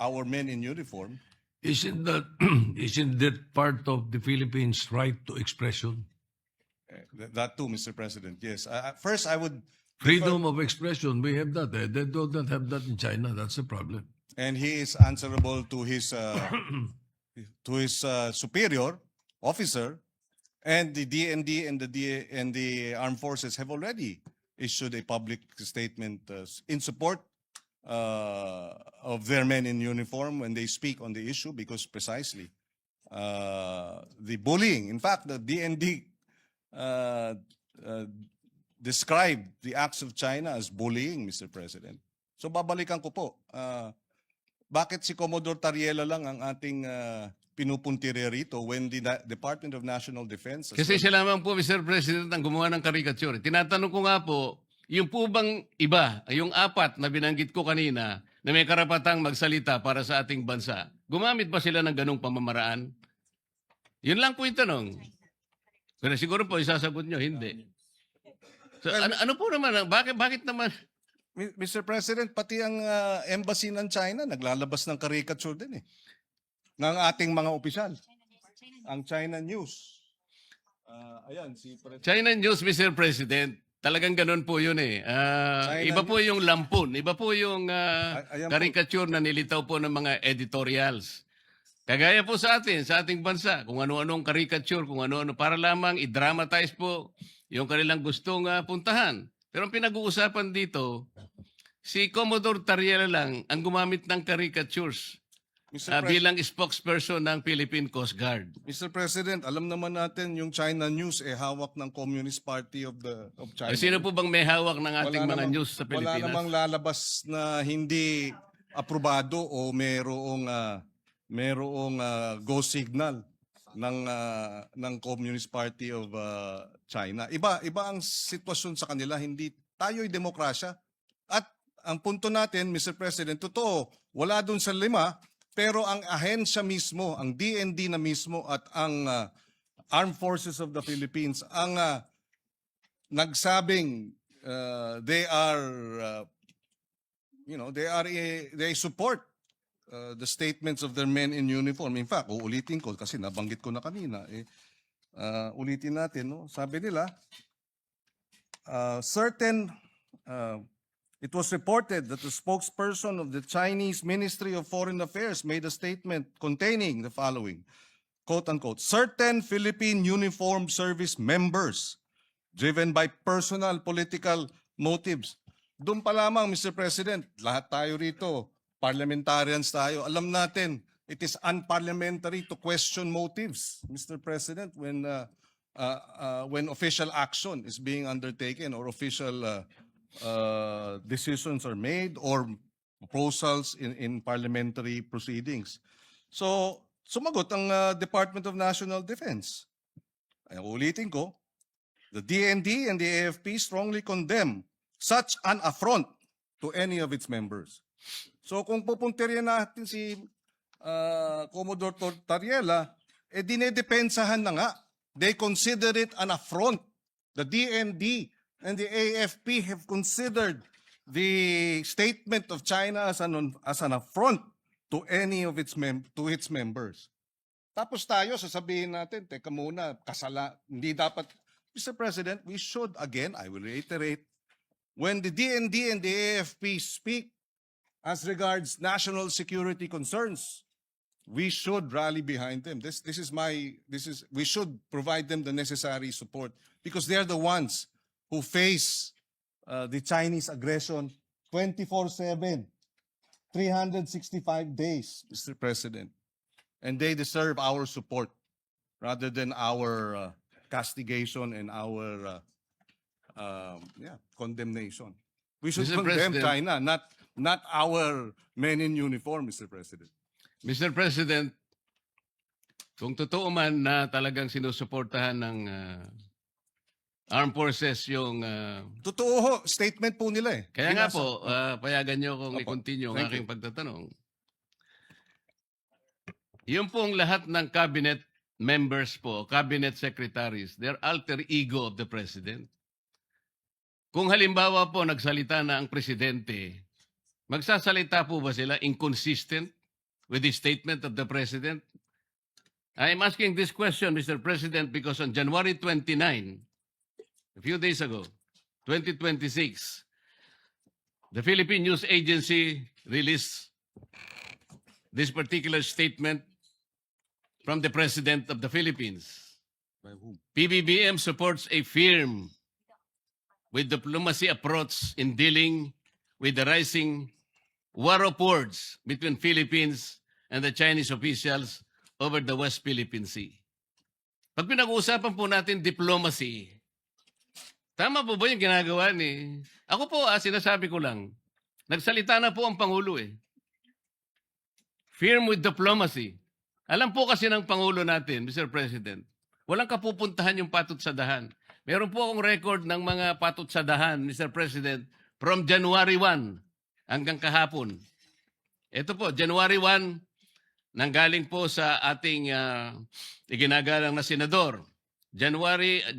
our men in uniform. Isn't that isn't that part of the Philippines' right to expression? That too, Mr. President. Yes. First, I would Freedom of expression, we have that. They do not have that in China. That's the problem. and he is answerable to his superior officer, and the DND and the armed forces have already issued a public statement in support of their men in uniform when they speak on the issue, because precisely the bullying. In fact, the DND described the acts of China as bullying, Mr. President. So babalikan ko po, bakit si Commodore Tariela lang ang ating pinupuntire rito when the Department of National Defense... Kasi siya lamang po, Mr. President, ang gumawa ng caricature. Tinatanong ko nga po, yung po bang iba, yung apat na binanggit ko kanina, na may karapatang magsalita para sa ating bansa, gumamit ba sila ng ganong pamamaraan? Yun lang po yung tanong. Pero siguro po, isasagot nyo, hindi. So, ano po naman, bakit naman... Mr. President, pati ang embassy ng China naglalabas ng caricature din ng ating mga opisyal. Ang China News. Ayan, si President. China News, Mr. President, talagang ganun po yun iba po yung lampon, iba po yung caricature na nilitaw po ng mga editorials. Kagaya po sa atin, sa ating bansa, kung ano-anong caricature, kung ano-ano, para lamang i-dramatize po yung kanilang gustong puntahan. Pero ang pinag-uusapan dito, si Commodore Tariela lang ang gumamit ng caricatures bilang spokesperson ng Philippine Coast Guard. Mr. President, alam naman natin yung China News hawak ng Communist Party of China. Sino po bang may hawak ng ating mga news sa Pilipinas? Wala namang lalabas na hindi aprobado o merong go signal ng Communist Party of China. Iba ang sitwasyon sa kanila, hindi tayo'y demokrasya. At ang punto natin, Mr. President, totoo, wala dun sa 5, pero ang ahensya mismo, ang DND na mismo at ang Armed Forces of the Philippines ang nagsabing they support the statements of their men in uniform. In fact, uulitin ko kasi nabanggit ko na kanina. Ulitin natin, no? Sabi nila, it was reported that the spokesperson of the Chinese Ministry of Foreign Affairs made a statement containing the following, quote-unquote, certain Philippine Uniformed Service members driven by personal political motives. Doon pa lamang, Mr. President, lahat tayo rito, parliamentarians tayo, alam natin, it is unparliamentary to question motives, Mr. President, when official action is being undertaken or official decisions are made or proposals in parliamentary proceedings. So, sumagot ang Department of National Defense. Ay, ulitin ko, the DND and the AFP strongly condemn such an affront to any of its members. So kung pupuntiryan natin si Commodore Tariela, dinedepensahan na nga. They consider it an affront. The DND and the AFP have considered the statement of China as an affront to any of its members. Tapos tayo, sasabihin natin, teka muna, hindi dapat. Mr. President, we should, again, I will reiterate, when the DND and the AFP speak as regards national security concerns, we should rally behind them. We should provide them the necessary support because they're the ones who face the Chinese aggression 24/7, 365 days, Mr. President. And they deserve our support rather than our castigation and our condemnation. We should Mr. condemn President, China, not our men in uniform, Mr. President. Mr. President, kung totoo man na talagang sinusuportahan ng armed forces yung... Totoo ho, statement po nila Kaya nga po, payagan nyo kung Opo. i-continue ang Thank aking pagtatanong. Yung pong lahat ng cabinet members po, cabinet secretaries, they're alter ego of the president. Kung halimbawa po nagsalita na ang presidente, magsasalita po ba sila inconsistent with the statement of the President? I am asking this question, Mr. President, because on January 29, a few days ago, 2026, the Philippine News Agency released this particular statement from the President of the Philippines. By whom? PBBM supports a firm with diplomacy approach in dealing with the rising war of words between Philippines and the Chinese officials over the West Philippine Sea. Pag pinag-uusapan po natin diplomacy, tama po ba yung ginagawa ni... Ako po, sinasabi ko lang, nagsalita na po ang Pangulo eh. Firm with diplomacy. Alam po kasi ng Pangulo natin, Mr. President, walang kapupuntahan yung patut sa dahan. Meron po akong record ng mga patut sa dahan, Mr. President, from January 1 hanggang kahapon. Ito po, January 1, nanggaling po sa ating iginagalang na senador. January 9,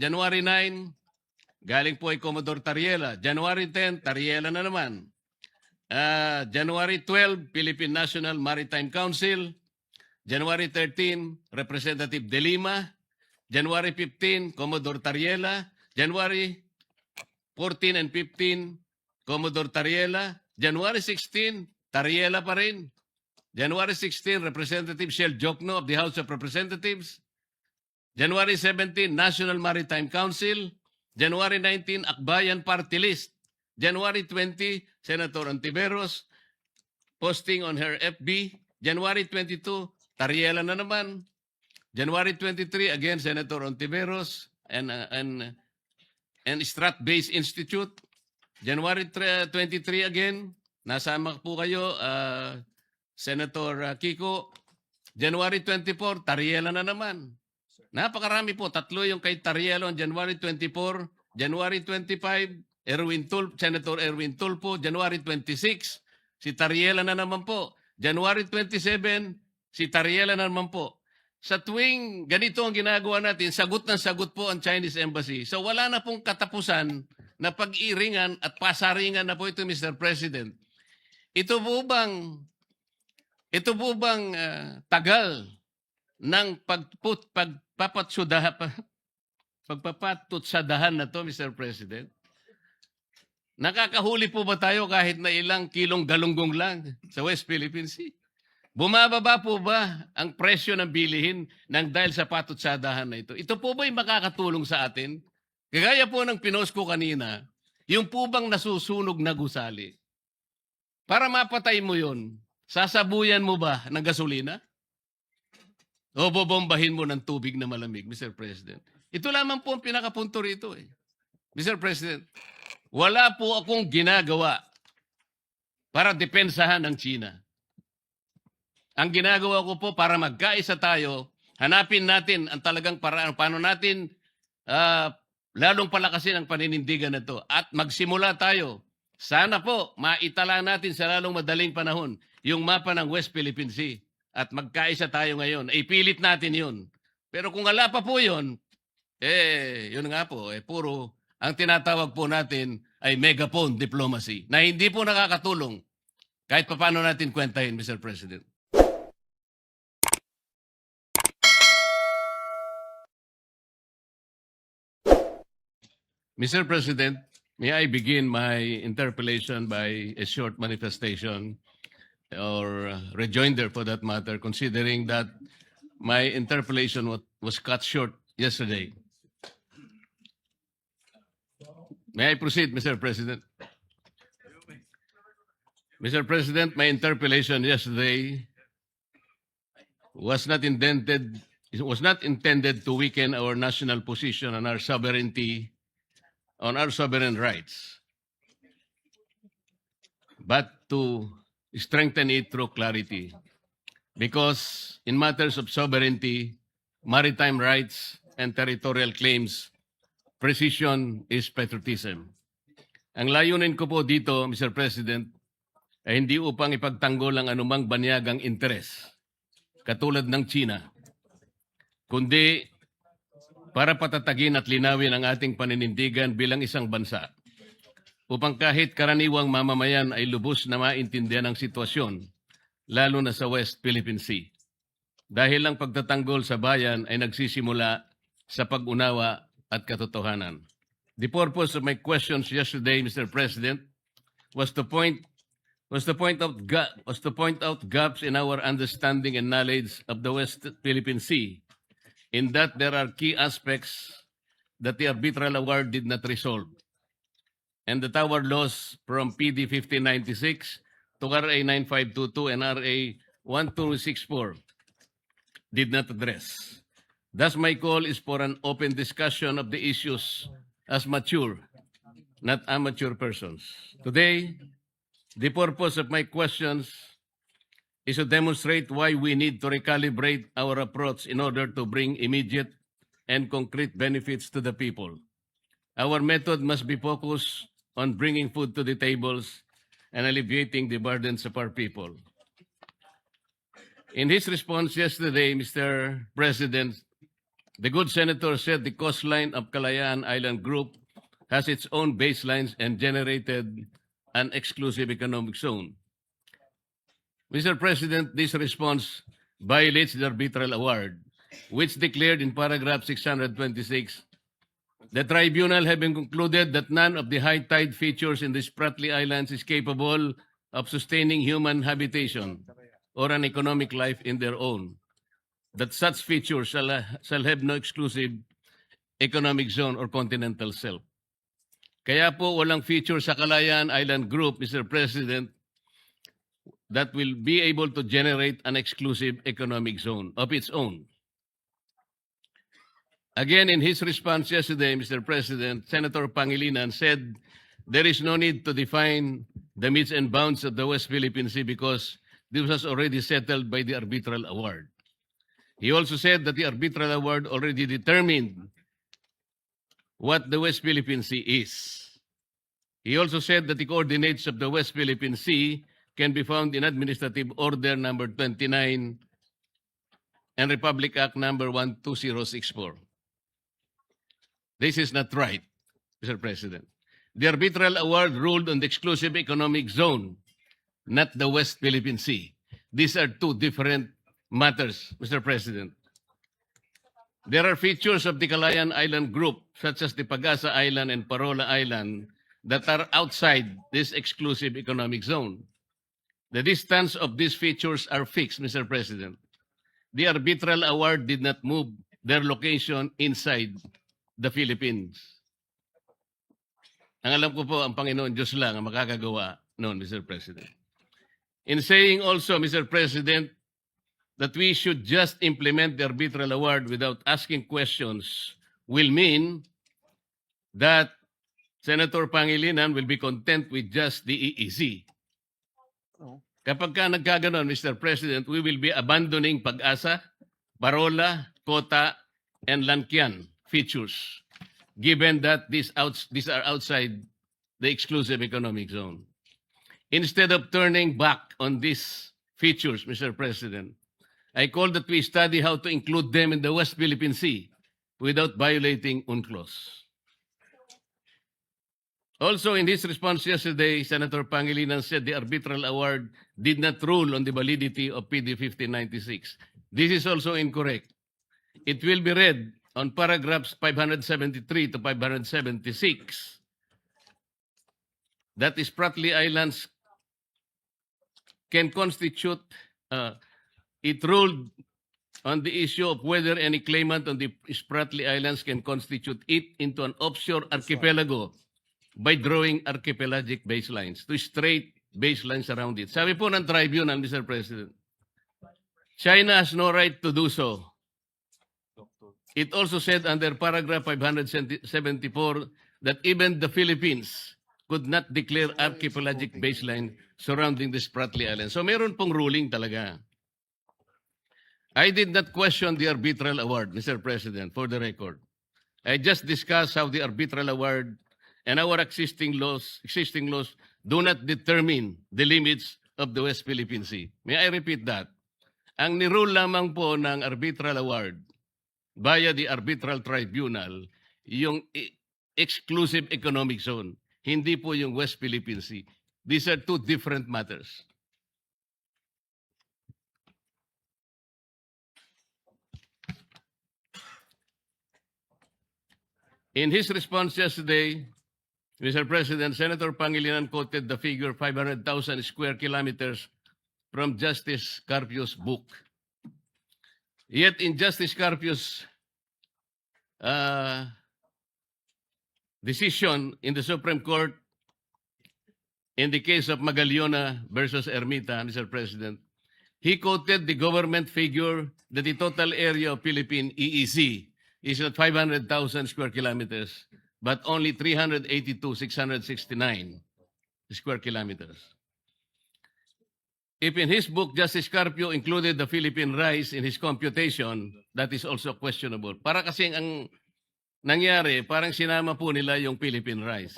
galing po ay Commodore Tariela. January 10, Tariela na naman. January 12, Philippine National Maritime Council. January 13, Representative De Lima. January 15, Commodore Tariela. January 14 and 15, Commodore Tariela. January 16, Tariela pa rin. January 16, Representative Shell Jokno of the House of Representatives. January 17, National Maritime Council. January 19, Akbayan Party List. January 20, Senator Ontiveros posting on her FB. January 22, Tariela na naman. January 23, again, Senator Ontiveros and Strat-Based Institute. January 23 again, nasama po kayo, Senator Kiko. January 24, Tariela na naman. Napakarami po. 3 yung kay Tariela on January 24. January 25, Senator Erwin Tulfo. January 26, si Tariela na naman po. January 27, si Tariela na naman po. Sa tuwing ganito ang ginagawa natin, sagot ng sagot po ang Chinese Embassy. So wala na pong katapusan na pag-iringan at pasaringan na po ito, Mr. President. Ito po bang tagal ng pagpapatutsadahan na to, Mr. President? Nakakahuli po ba tayo kahit na ilang kilong galunggong lang sa West Philippine Sea? Bumababa po ba ang presyo ng bilihin nang dahil sa patutsadahan na ito? Ito po ba'y makakatulong sa atin? Kagaya po ng pinost ko kanina, yung po bang nasusunog na gusali? Para mapatay mo yon, sasabuyan mo ba ng gasolina? O bobombahin mo ng tubig na malamig, Mr. President? Ito lamang po ang pinakapunto rito eh. Mr. President, wala po akong ginagawa para depensahan ang China. Ang ginagawa ko po para magkaisa tayo, hanapin natin ang talagang paraan, paano natin lalong palakasin ang paninindigan na to at magsimula tayo. Sana po maitala natin sa lalong madaling panahon yung mapa ng West Philippine Sea at magkaisa tayo ngayon. Ipilit natin yun. Pero kung wala pa po yun, yun nga po, puro ang tinatawag po natin ay megaphone diplomacy na hindi po nakakatulong kahit paano natin kwentahin, Mr. President. Mr. President, may I begin my interpellation by a short manifestation or rejoinder for that matter, considering that my interpellation was cut short yesterday. May I proceed, Mr. President? Mr. President, my interpellation yesterday was not intended to weaken our national position on our sovereignty, on our sovereign rights, but to strengthen it through clarity. Because in matters of sovereignty, maritime rights, and territorial claims, precision is patriotism. Ang layunin ko po dito, Mr. President, ay hindi upang ipagtanggol ang anumang banyagang interes, katulad ng China, kundi para patatagin at linawin ang ating paninindigan bilang isang bansa, upang kahit karaniwang mamamayan ay lubos na maintindihan ang sitwasyon lalo na sa West Philippine Sea. Dahil ang pagtatanggol sa bayan ay nagsisimula sa pag-unawa at katotohanan. The purpose of my questions yesterday, Mr. President, was to point out gaps in our understanding and knowledge of the West Philippine Sea, in that there are key aspects that the arbitral award did not resolve, and that our laws from PD 1596 to RA 9522 and RA 1264 did not address. Thus, my call is for an open discussion of the issues as mature, not amateur persons. Today, the purpose of my questions is to demonstrate why we need to recalibrate our approach in order to bring immediate and concrete benefits to the people. Our method must be focused on bringing food to the tables and alleviating the burdens of our people. In his response yesterday, Mr. President, the good senator said the coastline of Kalayaan Island Group has its own baselines and generated an exclusive economic zone. Mr. President, this response violates the arbitral award, which declared in paragraph 626, the tribunal having concluded that none of the high tide features in the Spratly Islands is capable of sustaining human habitation or an economic life in their own, that such features shall have no exclusive economic zone or continental shelf. Kaya po walang feature sa Kalayaan Island Group, Mr. President, that will be able to generate an exclusive economic zone of its own. Again, in his response yesterday, Mr. President, Senator Pangilinan said there is no need to define the metes and bounds of the West Philippine Sea because this was already settled by the arbitral award. He also said that the arbitral award already determined what the West Philippine Sea is. He also said that the coordinates of the West Philippine Sea can be found in Administrative Order number 29 and Republic Act number 12064. This is not right, Mr. President. The arbitral award ruled on the exclusive economic zone, not the West Philippine Sea. These are two different matters, Mr. President. There are features of the Kalayaan Island Group, such as the Pagasa Island and Parola Island, that are outside this exclusive economic zone. The distance of these features are fixed, Mr. President. The arbitral award did not move their location inside the Philippines. Ang alam ko po, ang Panginoon Diyos lang ang makakagawa noon, Mr. President. In saying also, Mr. President, that we should just implement the arbitral award without asking questions will mean that Senator Pangilinan will be content with just the EEZ. Kapag ka nagkaganon, Mr. President, we will be abandoning Pag-asa, Parola, Kota, and Lankian features, given that these are outside the exclusive economic zone. Instead of turning back on these features, Mr. President, I call that we study how to include them in the West Philippine Sea without violating UNCLOS. Also, in his response yesterday, Senator Pangilinan said the arbitral award did not rule on the validity of PD 1596. This is also incorrect. It will be read on paragraphs 573 to 576 that the Spratly Islands can constitute, it ruled on the issue of whether any claimant on the Spratly Islands can constitute it into an offshore archipelago by drawing archipelagic baselines to straight baselines around it. Sabi po ng tribunal, Mr. President, China has no right to do so. It also said under paragraph 574 that even the Philippines could not declare archipelagic baseline surrounding the Spratly Islands. So meron pong ruling talaga. I did not question the arbitral award, Mr. President, for the record. I just discussed how the arbitral award and our existing laws do not determine the limits of the West Philippine Sea. May I repeat that? Ang nirule lamang po ng arbitral award via the arbitral tribunal, yung exclusive economic zone, hindi po yung West Philippine Sea. These are two different matters. In his response yesterday, Mr. President, Senator Pangilinan quoted the figure 500,000 square kilometers from Justice Carpio's book. Yet in Justice Carpio's decision in the Supreme Court in the case of Magallona versus Ermita, Mr. President, he quoted the government figure that the total area of Philippine EEZ is not 500,000 square kilometers, but only 382,669 square kilometers. If in his book, Justice Carpio included the Philippine rice in his computation, that is also questionable. Para kasing ang nangyari, parang sinama po nila yung Philippine rice.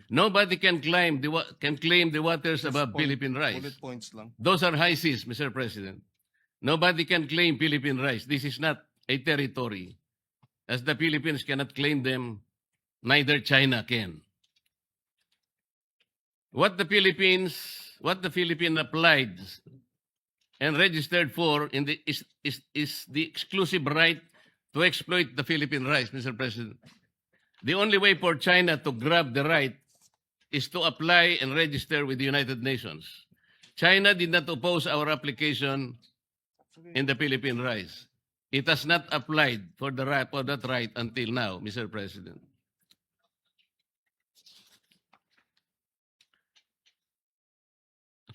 Nobody can claim the waters above Philippine rice. Bullet points lang. Those are high seas, Mr. President. Nobody can claim Philippine rice. This is not a territory. As the Philippines cannot claim them, neither China can. What the Philippines applied and registered for is the exclusive right to exploit the Philippine rice, Mr. President. The only way for China to grab the right is to apply and register with the United Nations. China did not oppose our application in the Philippine rice. It has not applied for that right until now, Mr. President.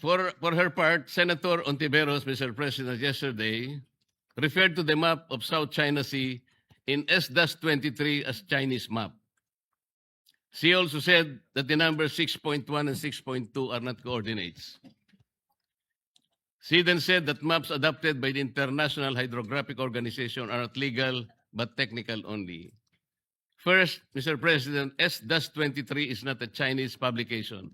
For her part, Senator Ontiveros, Mr. President, yesterday referred to the map of South China Sea in S-23 as Chinese map. She also said that the numbers 6.1 and 6.2 are not coordinates. She then said that maps adopted by the International Hydrographic Organization are not legal but technical only. First, Mr. President, S-23 is not a Chinese publication.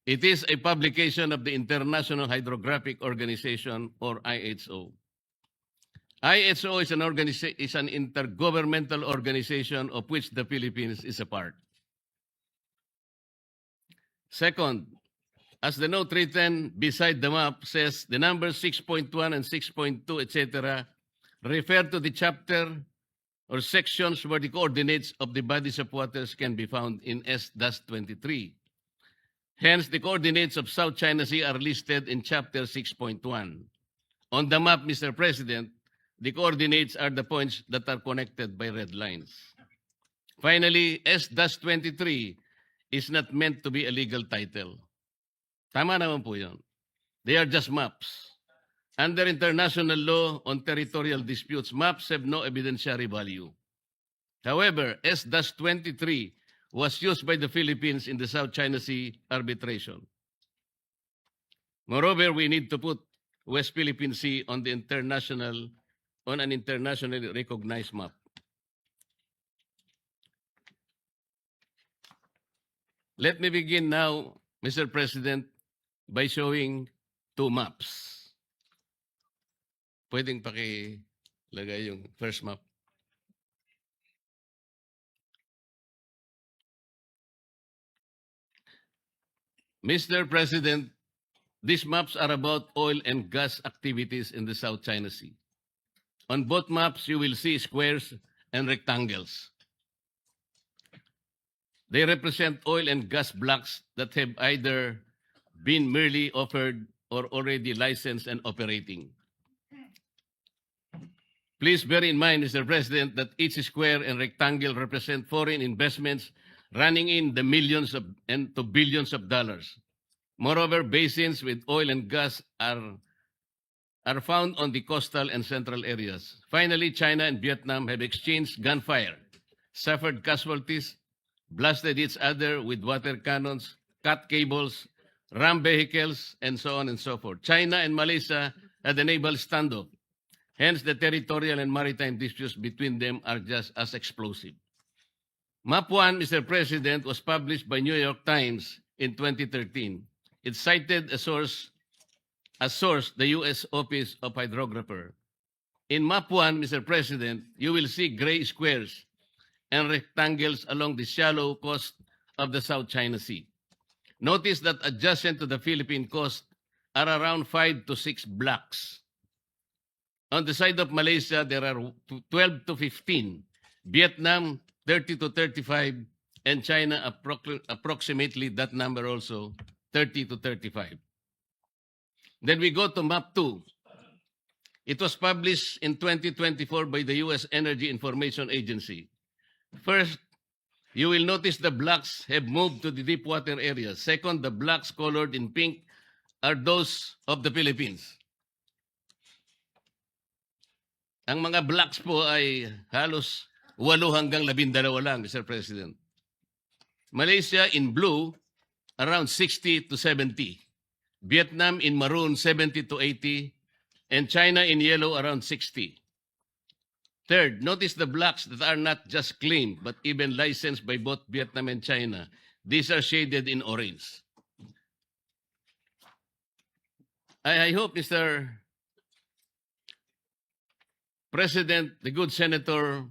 It is a publication of the International Hydrographic Organization, or IHO. IHO is an intergovernmental organization of which the Philippines is a part. Second, as the note written beside the map says, the numbers 6.1 and 6.2, etc., refer to the chapter or sections where the coordinates of the bodies of waters can be found in S-23. Hence, the coordinates of South China Sea are listed in chapter 6.1. On the map, Mr. President, the coordinates are the points that are connected by red lines. Finally, S-23 is not meant to be a legal title. Tama naman po yun. They are just maps. Under international law on territorial disputes, maps have no evidentiary value. However, S-23 was used by the Philippines in the South China Sea arbitration. Moreover, we need to put West Philippine Sea on an internationally recognized map. Let me begin now, Mr. President, by showing two maps. Pwedeng pakilagay yung first map. Mr. President, these maps are about oil and gas activities in the South China Sea. On both maps, you will see squares and rectangles. They represent oil and gas blocks that have either been merely offered or already licensed and operating. Please bear in mind, Mr. President, that each square and rectangle represent foreign investments running in the millions and to billions of dollars. Moreover, basins with oil and gas are found on the coastal and central areas. Finally, China and Vietnam have exchanged gunfire, suffered casualties, blasted each other with water cannons, cut cables, rammed vehicles, and so on and so forth. China and Malaysia had a naval standoff. Hence, the territorial and maritime disputes between them are just as explosive. Map 1, Mr. President, was published by New York Times in 2013. It cited as source, the U.S. Office of Hydrographer. In Map 1, Mr. President, you will see gray squares and rectangles along the shallow coast of the South China Sea. Notice that adjacent to the Philippine coast are around 5 to 6 blocks. On the side of Malaysia, there are 12 to 15. Vietnam, 30 to 35, and China approximately that number also, 30 to 35. Then we go to map 2. It was published in 2024 by the U.S. Energy Information Agency. First, you will notice the blocks have moved to the deep water areas. Second, the blocks colored in pink are those of the Philippines. Ang mga blocks po ay halos 8 hanggang 12 lang, Mr. President. Malaysia in blue, around 60 to 70. Vietnam in maroon, 70 to 80. And China in yellow, around 60. Third, notice the blocks that are not just claimed, but even licensed by both Vietnam and China. These are shaded in orange. I hope, Mr. President, the good senator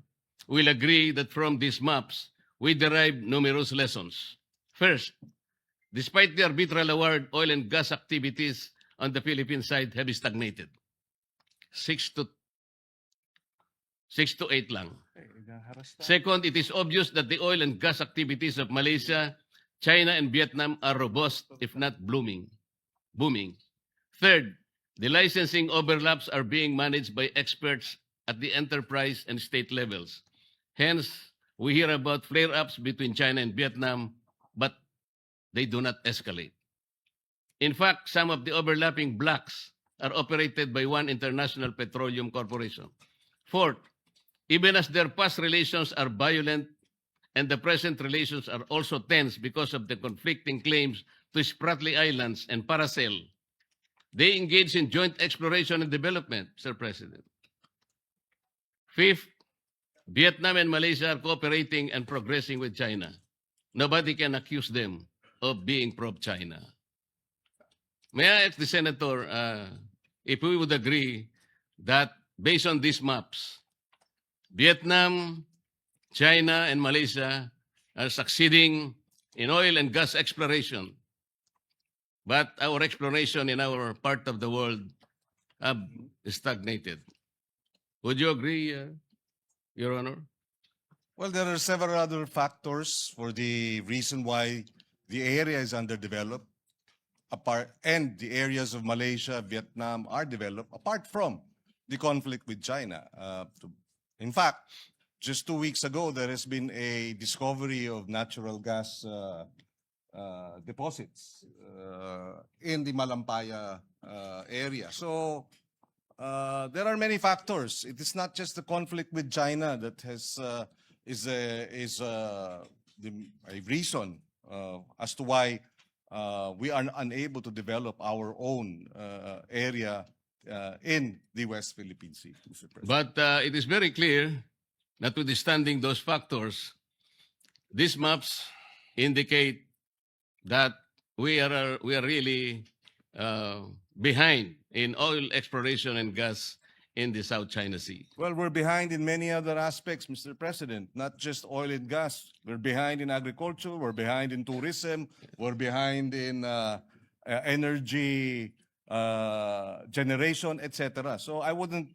will agree that from these maps, we derive numerous lessons. First, despite the arbitral award, oil and gas activities on the Philippine side have stagnated. 6 to 8 lang. Second, it is obvious that the oil and gas activities of Malaysia, China, and Vietnam are robust, if not booming. Third, the licensing overlaps are being managed by experts at the enterprise and state levels. Hence, we hear about flare-ups between China and Vietnam, but they do not escalate. In fact, some of the overlapping blocks are operated by one international petroleum corporation. Fourth, even as their past relations are violent and the present relations are also tense because of the conflicting claims to Spratly Islands and Paracel, they engage in joint exploration and development, Mr. President. Fifth, Vietnam and Malaysia are cooperating and progressing with China. Nobody can accuse them of being pro-China. May I ask the Senator if we would agree that based on these maps, Vietnam, China, and Malaysia are succeeding in oil and gas exploration, but our exploration in our part of the world have stagnated. Would you agree, Your Honor? Well, there are several other factors for the reason why the area is underdeveloped, and the areas of Malaysia, Vietnam are developed, apart from the conflict with China. In fact, just 2 weeks ago, there has been a discovery of natural gas deposits in the Malampaya area. So there are many factors. It is not just the conflict with China that is a reason as to why we are unable to develop our own area in the West Philippine Sea, Mr. President. But it is very clear, notwithstanding those factors, these maps indicate that we are really behind in oil exploration and gas in the South China Sea. Well, we're behind in many other aspects, Mr. President, not just oil and gas. We're behind in agriculture, we're behind in tourism, we're behind in energy generation, etc. So I wouldn't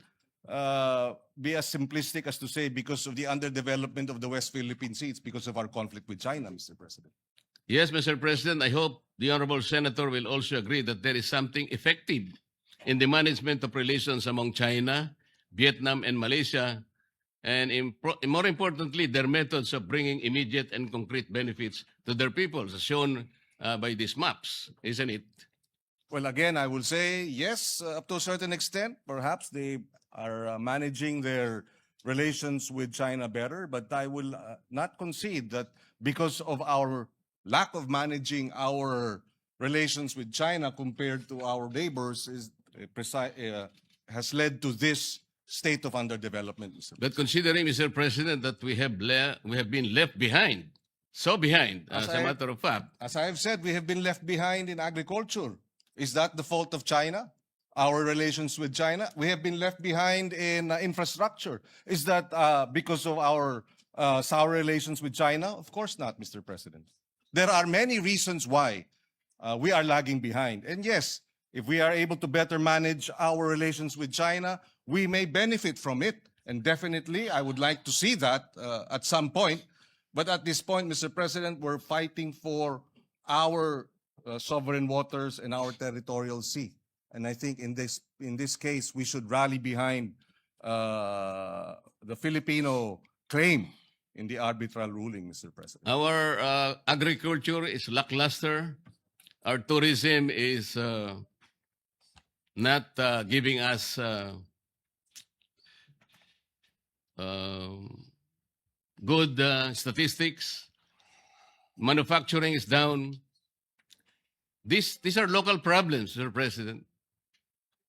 be as simplistic as to say because of the underdevelopment of the West Philippine Sea, it's because of our conflict with China, Mr. President. Yes, Mr. President, I hope the Honorable Senator will also agree that there is something effective in the management of relations among China, Vietnam, and Malaysia, and more importantly, their methods of bringing immediate and concrete benefits to their peoples, as shown by these maps, isn't it? Well, again, I will say yes, up to a certain extent. Perhaps they are managing their relations with China better, but I will not concede that because of our lack of managing our relations with China compared to our neighbors has led to this state of underdevelopment, Mr. But considering, Mr. President, that we have been left behind, so behind, as a matter of fact. As I have said, we have been left behind in agriculture. Is that the fault of China? Our relations with China? We have been left behind in infrastructure. Is that because of our sour relations with China? Of course not, Mr. President. There are many reasons why we are lagging behind. And yes, if we are able to better manage our relations with China, we may benefit from it. And definitely, I would like to see that at some point. But at this point, Mr. President, we're fighting for our sovereign waters and our territorial sea. And I think in this case, we should rally behind the Filipino claim in the arbitral ruling, Mr. President. Our agriculture is lackluster. Our tourism is not giving us good statistics. Manufacturing is down. These are local problems, Mr. President.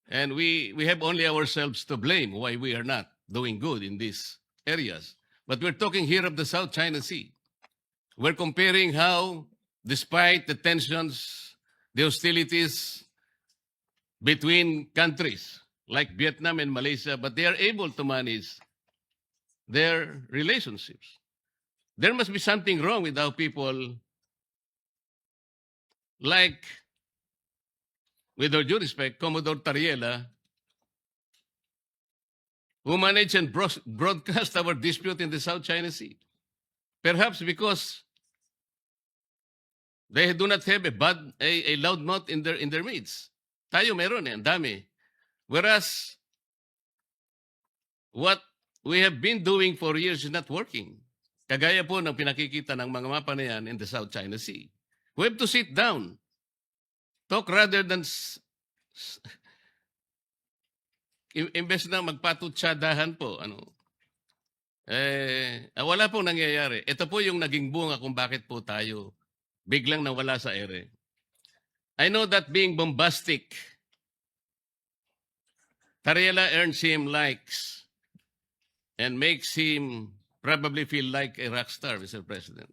And we have only ourselves to blame why we are not doing good in these areas. But we're talking here of the South China Sea. We're comparing how, despite the tensions, the hostilities between countries like Vietnam and Malaysia, but they are able to manage their relationships. There must be something wrong with how people, like, with all due respect, Commodore Tariela, who managed and broadcast our dispute in the South China Sea. Perhaps because they do not have a loud mouth in their midst. Tayo meron ang dami. Whereas what we have been doing for years is not working. Kagaya po ng pinakikita ng mga mapa na yan in the South China Sea. We have to sit down. Talk rather than imbes na magpatutsadahan po. Wala pong nangyayari. Ito po yung naging bunga kung bakit po tayo biglang nawala sa ere. I know that being bombastic, Tariela earns him likes and makes him probably feel like a rock star, Mr. President.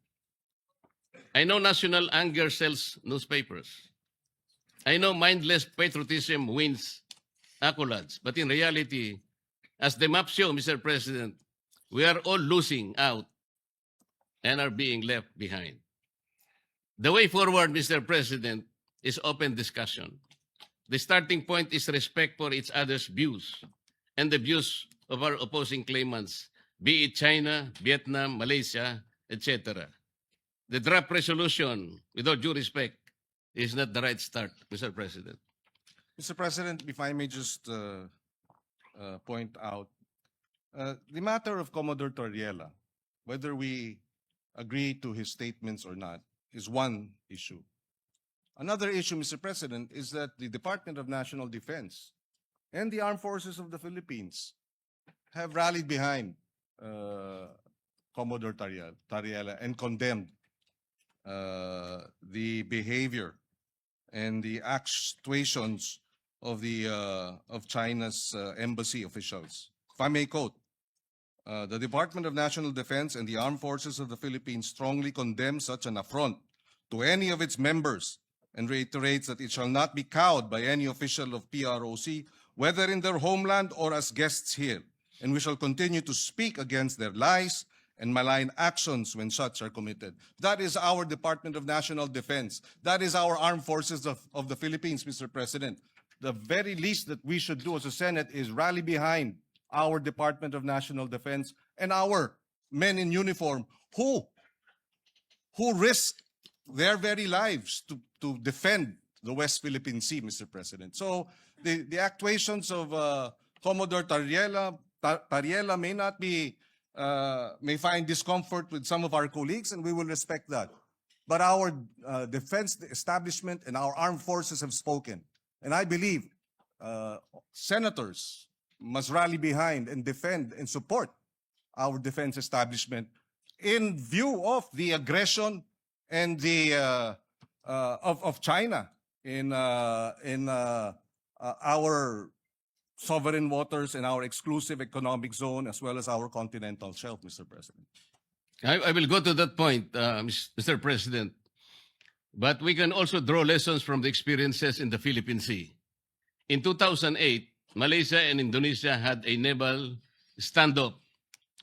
I know national anger sells newspapers. I know mindless patriotism wins accolades. But in reality, as the map show, Mr. President, we are all losing out and are being left behind. The way forward, Mr. President, is open discussion. The starting point is respect for each other's views and the views of our opposing claimants, be it China, Vietnam, Malaysia, etc. The draft resolution, with all due respect, is not the right start, Mr. President. Mr. President, if I may just point out, the matter of Commodore Tariela, whether we agree to his statements or not, is one issue. Another issue, Mr. President, is that the Department of National Defense and the Armed Forces of the Philippines have rallied behind Commodore Tariela and condemned the behavior and the actuations of China's embassy officials. If I may quote, the Department of National Defense and the Armed Forces of the Philippines strongly condemn such an affront to any of its members and reiterates that it shall not be cowed by any official of PROC, whether in their homeland or as guests here. And we shall continue to speak against their lies and malign actions when such are committed. That is our Department of National Defense. That is our Armed Forces of the Philippines, Mr. President. The very least that we should do as a Senate is rally behind our Department of National Defense and our men in uniform who risk their very lives to defend the West Philippine Sea, Mr. President. So the actuations of Commodore Tariela may find discomfort with some of our colleagues, and we will respect that. But our defense establishment and our armed forces have spoken. And I believe senators must rally behind and defend and support our defense establishment in view of the aggression and the of China in our sovereign waters and our exclusive economic zone, as well as our continental shelf, Mr. President. I will go to that point, Mr. President. But we can also draw lessons from the experiences in the Philippine Sea. In 2008, Malaysia and Indonesia had a naval standoff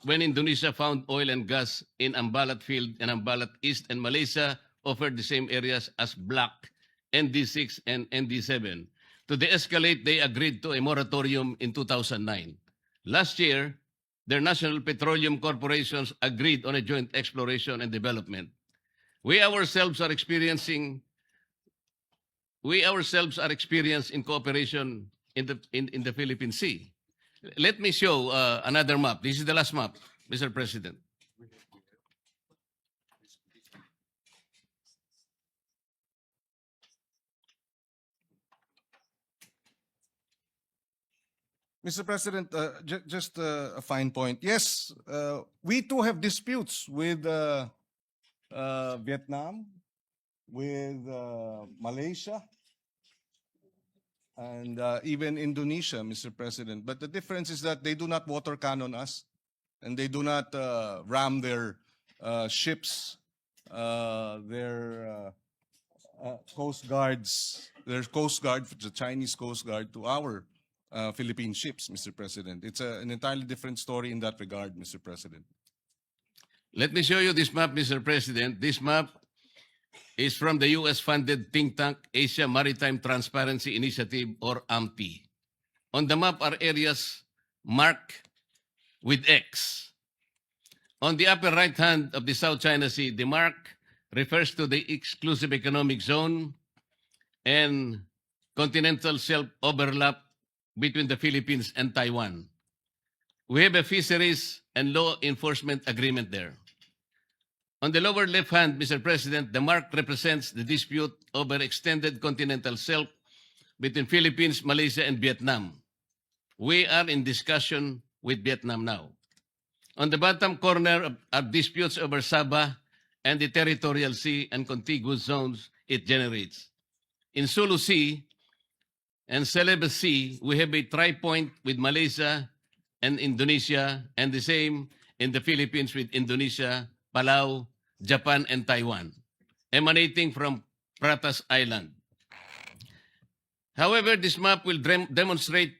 when Indonesia found oil and gas in Ambalat Field and Ambalat East, and Malaysia offered the same areas as Block, ND6 and ND7. To de-escalate, they agreed to a moratorium in 2009. Last year, their national petroleum corporations agreed on a joint exploration and development. We ourselves are experienced in cooperation in the Philippine Sea. Let me show another map. This is the last map, Mr. President. Mr. President, just a fine point. Yes, we too have disputes with Vietnam, with Malaysia, and even Indonesia, Mr. President. But the difference is that they do not water cannon us, and they do not ram their ships, their coast guards, their coast guard, the Chinese coast guard, to our Philippine ships, Mr. President. It's an entirely different story in that regard, Mr. President. Let me show you this map, Mr. President. This map is from the US-funded think tank Asia Maritime Transparency Initiative, or AMTI. On the map are areas marked with X. On the upper right hand of the South China Sea, the mark refers to the exclusive economic zone and continental shelf overlap between the Philippines and Taiwan. We have a fisheries and law enforcement agreement there. On the lower left hand, Mr. President, the mark represents the dispute over extended continental shelf between Philippines, Malaysia, and Vietnam. We are in discussion with Vietnam now. On the bottom corner are disputes over Sabah and the territorial sea and contiguous zones it generates. In Sulu Sea and Celebes Sea, we have a tri-point with Malaysia and Indonesia, and the same in the Philippines with Indonesia, Palau, Japan, and Taiwan, emanating from Pratas Island. However, this map will demonstrate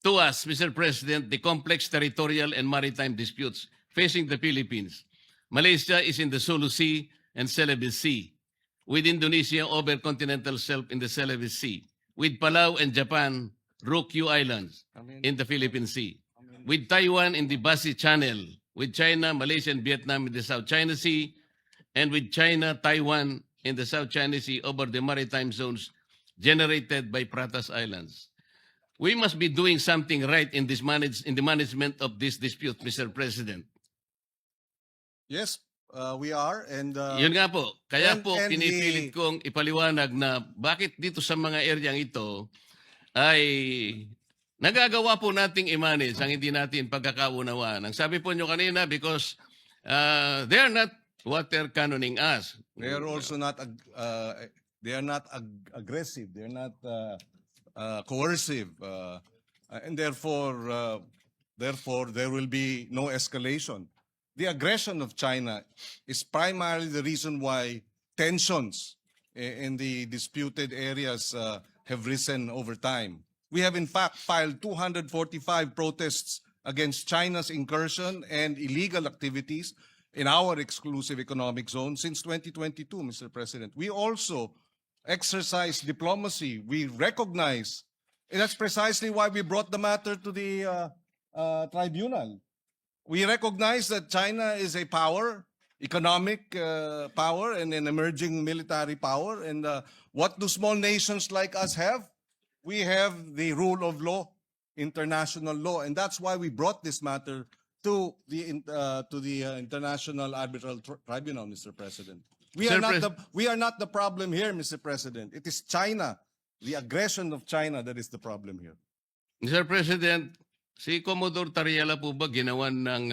to us, Mr. President, the complex territorial and maritime disputes facing the Philippines. Malaysia is in the Sulu Sea and Celebes Sea, with Indonesia over continental shelf in the Celebes Sea, with Palau and Japan, Ryukyu Islands in the Philippine Sea, with Taiwan in the Basi Channel, with China, Malaysia, and Vietnam in the South China Sea, and with China, Taiwan in the South China Sea over the maritime zones generated by Pratas Islands. We must be doing something right in the management of this dispute, Mr. President. Yes, we are. And Yun nga po. Kaya and- po and pinipilit kong ipaliwanag na bakit dito sa mga areang ito ay nagagawa po nating i-manage ang hindi natin pagkakaunawaan. Ang sabi po nyo kanina, because they are not water cannoning us. they are also not aggressive. They're not coercive, and therefore there will be no escalation. The aggression of China is primarily the reason why tensions in the disputed areas have risen over time. We have in fact filed 245 protests against China's incursion and illegal activities in our exclusive economic zone since 2022, Mr. President. We also exercise diplomacy. We recognize, and that's precisely why we brought the matter to the tribunal. We recognize that China is a power, economic power, and an emerging military power. And what do small nations like us have? We have the rule of law, international law, and that's why we brought this matter to the International Arbitral Tribunal, Mr. President. We are not the problem here, Mr. President. It is China, the aggression of China, that is the problem here. Mr. President, si Commodore Tariela po ba ginawan ng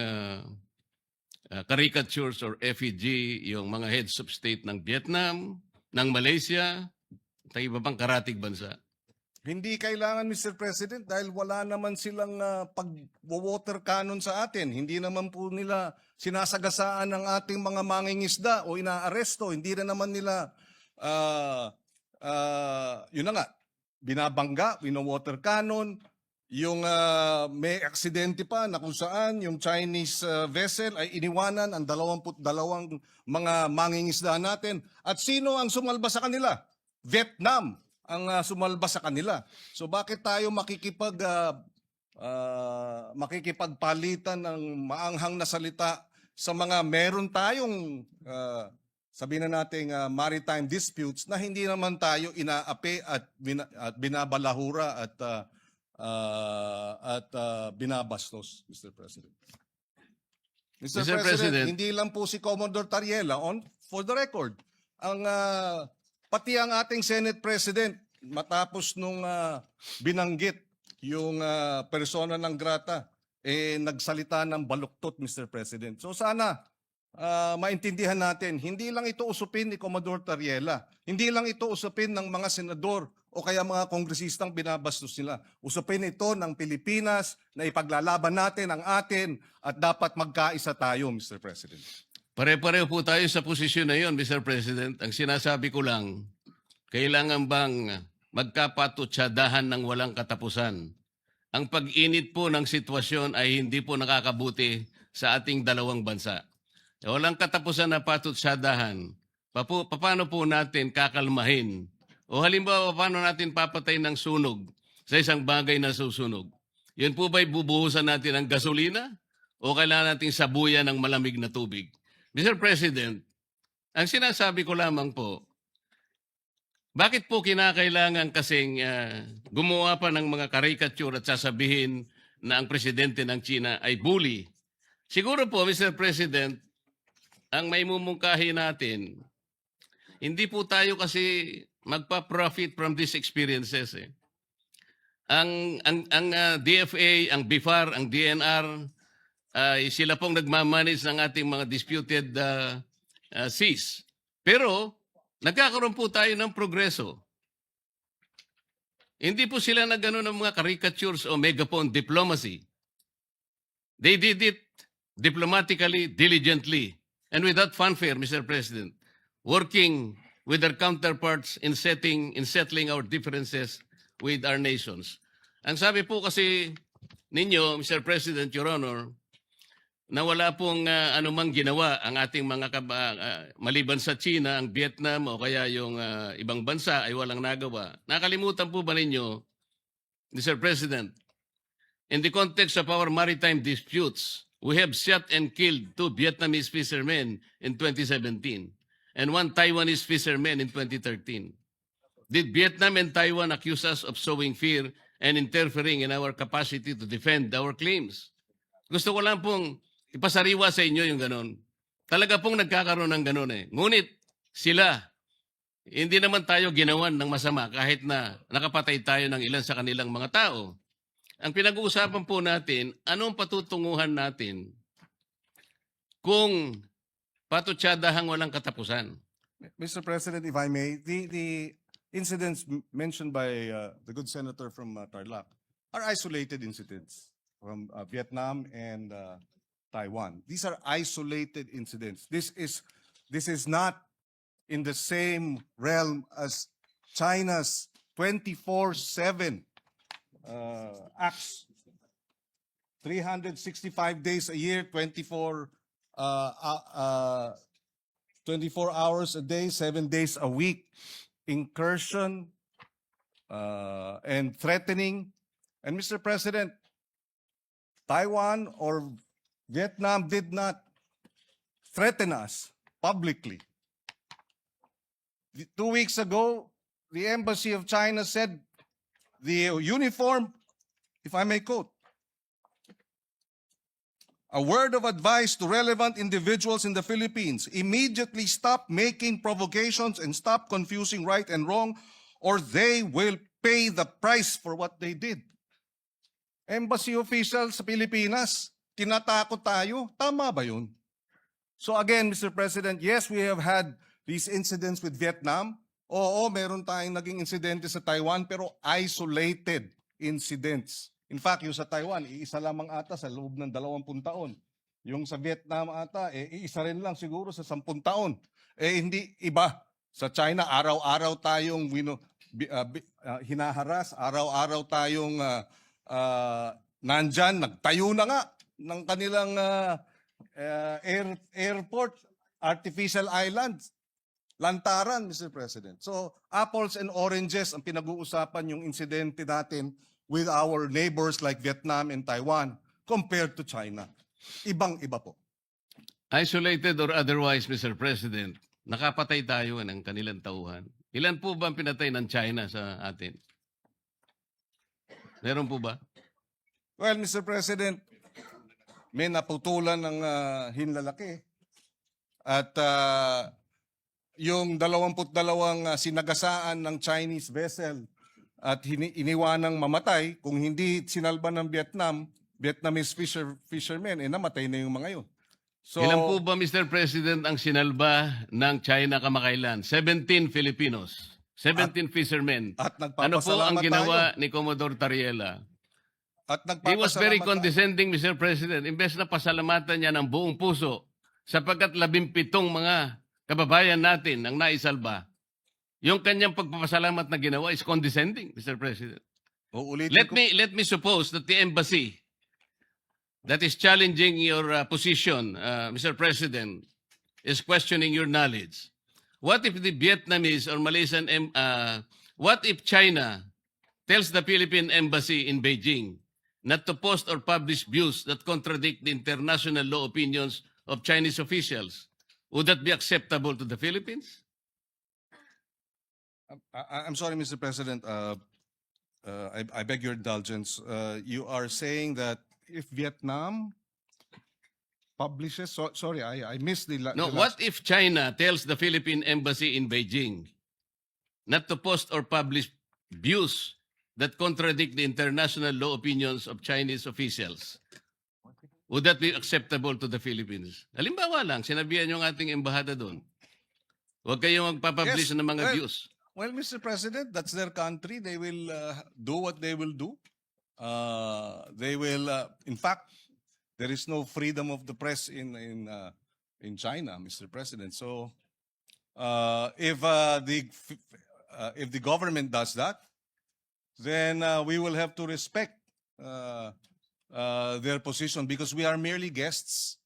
caricatures or effigy yung mga heads of state ng Vietnam, ng Malaysia, at iba pang karatig bansa? Hindi kailangan, Mr. President, dahil wala naman silang pag-water cannon sa atin. Hindi naman po nila sinasagasaan ng ating mga mangingisda o inaaresto. Hindi na naman nila, yun na nga, binabangga, wino-water cannon. Yung may aksidente pa na kung saan yung Chinese vessel ay iniwanan ang 22 mga mangingisda natin. At sino ang sumalba sa kanila? Vietnam ang sumalba sa kanila. So bakit tayo makikipagpalitan ng maanghang na salita sa mga meron tayong sabihin na nating maritime disputes na hindi naman tayo inaapi at binabalahura at binabastos, Mr. President. Mr. Mr. President, President. hindi lang po si Commodore Tariela for the record. Pati ang ating Senate President matapos nung binanggit yung persona ng grata, nagsalita ng baluktot, Mr. President. So sana maintindihan natin, hindi lang ito usupin ni Commodore Tariela, hindi lang ito usupin ng mga senador o kaya mga kongresistang binabastos nila. Usupin ito ng Pilipinas na ipaglalaban natin ang atin at dapat magkaisa tayo, Mr. President. Pare-pareho po tayo sa posisyon na yon, Mr. President. Ang sinasabi ko lang, kailangan bang magkapatutsadahan ng walang katapusan? Ang pag-init po ng sitwasyon ay hindi po nakakabuti sa ating dalawang bansa. Walang katapusan na patutsadahan. Paano po natin kakalmahin? O halimbawa, paano natin papatay ng sunog sa isang bagay na susunog? Yun po ba'y bubuhusan natin ng gasolina? O kailangan nating sabuyan ng malamig na tubig? Mr. President, ang sinasabi ko lamang po, bakit po kinakailangan kasing gumawa pa ng mga caricature at sasabihin na ang presidente ng China ay bully? Siguro po, Mr. President, ang may mumungkahi natin, hindi po tayo kasi magpa-profit from these experiences. Ang DFA, ang BIFAR, ang DNR, sila pong nagmamanage ng ating mga disputed seas. Pero nagkakaroon po tayo ng progreso. Hindi po sila nagano ng mga caricatures o megaphone diplomacy. They did it diplomatically, diligently, and without fanfare, Mr. President, working with their counterparts in settling our differences with our nations. Ang sabi po kasi ninyo, Mr. President, Your Honor, na wala pong anumang ginawa ang ating mga maliban sa China, ang Vietnam o kaya yung ibang bansa ay walang nagawa. Nakalimutan po ba ninyo, Mr. President, in the context of our maritime disputes, we have shot and killed 2 Vietnamese fishermen in 2017 and 1 Taiwanese fisherman in 2013. Did Vietnam and Taiwan accuse us of sowing fear and interfering in our capacity to defend our claims? Gusto ko lang pong ipasariwa sa inyo yung ganon. Talaga pong nagkakaroon ng ganon eh. Ngunit sila, hindi naman tayo ginawan ng masama kahit na nakapatay tayo ng ilan sa kanilang mga tao. Ang pinag-uusapan po natin, anong patutunguhan natin kung patutsadahang walang katapusan? Mr. President, if I may, the incidents mentioned by the good senator from Tarlac are isolated incidents from Vietnam and Taiwan. These are isolated incidents. This is not in the same realm as China's 24/7 acts. 365 days a year, 24 hours a day, 7 days a week, incursion and threatening. And Mr. President, Taiwan or Vietnam did not threaten us publicly. 2 weeks ago, the Embassy of China said the uniform, if I may quote, a word of advice to relevant individuals in the Philippines, immediately stop making provocations and stop confusing right and wrong, or they will pay the price for what they did. Embassy officials sa Pilipinas, tinatakot tayo. Tama ba yun? So again, Mr. President, yes, we have had these incidents with Vietnam. Oo, meron tayong naging insidente sa Taiwan, pero isolated incidents. In fact, yung sa Taiwan, iisa lamang ata sa loob ng 20 taon. Yung sa Vietnam ata, iisa rin lang siguro sa 10 taon. Hindi iba. Sa China, araw-araw tayong hinaharas, araw-araw tayong nandyan, nagtayo na nga ng kanilang airport, artificial islands, lantaran, Mr. President. So, apples and oranges ang pinag-uusapan yung insidente natin with our neighbors like Vietnam and Taiwan compared to China. Ibang-iba po. Isolated or otherwise, Mr. President, nakapatay tayo ng kanilang tauhan. Ilan po ba ang pinatay ng China sa atin? Meron po ba? Well, Mr. President, may naputulan ng hinlalaki. At yung 22 sinagasaan ng Chinese vessel at iniwanang mamatay, kung hindi sinalba ng Vietnamese fishermen, namatay na yung mga yun. So, Ilan po ba, Mr. President, ang sinalba ng China kamakailan? 17 Filipinos. 17 fishermen. at Ano po ang nagpapasalamat ginawa tayo. ni Commodore Tariela? At He was very nagpapasalamat tayo. condescending, Mr. President. Imbes na pasalamatan niya ng buong puso sapagkat 17 mga kababayan natin ang naisalba. Yung kanyang pagpapasalamat na ginawa is condescending, Mr. President. Uulitin ko. Let me suppose that the embassy that is challenging your position, Mr. President, is questioning your knowledge. What if the Vietnamese or Malaysian, what if China tells the Philippine embassy in Beijing not to post or publish views that contradict the international law opinions of Chinese officials? Would that be acceptable to the Philippines? I'm sorry, Mr. President. I beg your indulgence. You are saying that if Vietnam publishes, sorry, I missed the, No, the what last. if China tells the Philippine embassy in Beijing not to post or publish views that contradict the international law opinions of Chinese officials? Would that be acceptable to the Philippines? Halimbawa lang, sinabihan yung ating embahada doon. Huwag kayong magpapublish Yes, ng mga well, views. Well, Mr. President, that's their country. They will do what they will do. They will, in fact, there is no freedom of the press in China, Mr. President. So, if the government does that, then we will have to respect their position because we are merely guests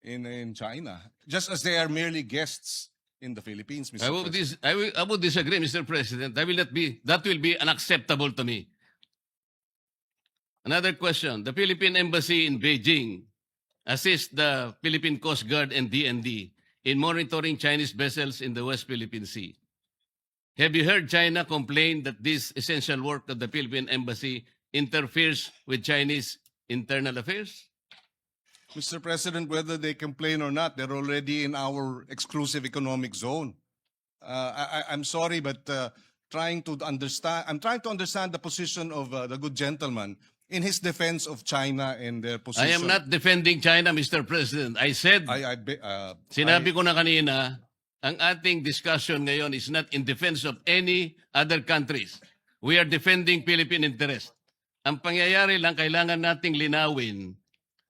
in China, just as they are merely guests in the Philippines, Mr. President. I would disagree, Mr. President. That will be unacceptable to me. Another question. The Philippine Embassy in Beijing assists the Philippine Coast Guard and DND in monitoring Chinese vessels in the West Philippine Sea. Have you heard China complain that this essential work of the Philippine Embassy interferes with Chinese internal affairs? Mr. President, whether they complain or not, they're already in our exclusive economic zone. I'm sorry, but I'm trying to understand the position of the good gentleman in his defense of China and their position. I am not defending China, Mr. President. I said, sinabi ko na kanina, ang ating discussion ngayon is not in defense of any other countries. We are defending Philippine interest. Ang pangyayari lang, kailangan nating linawin,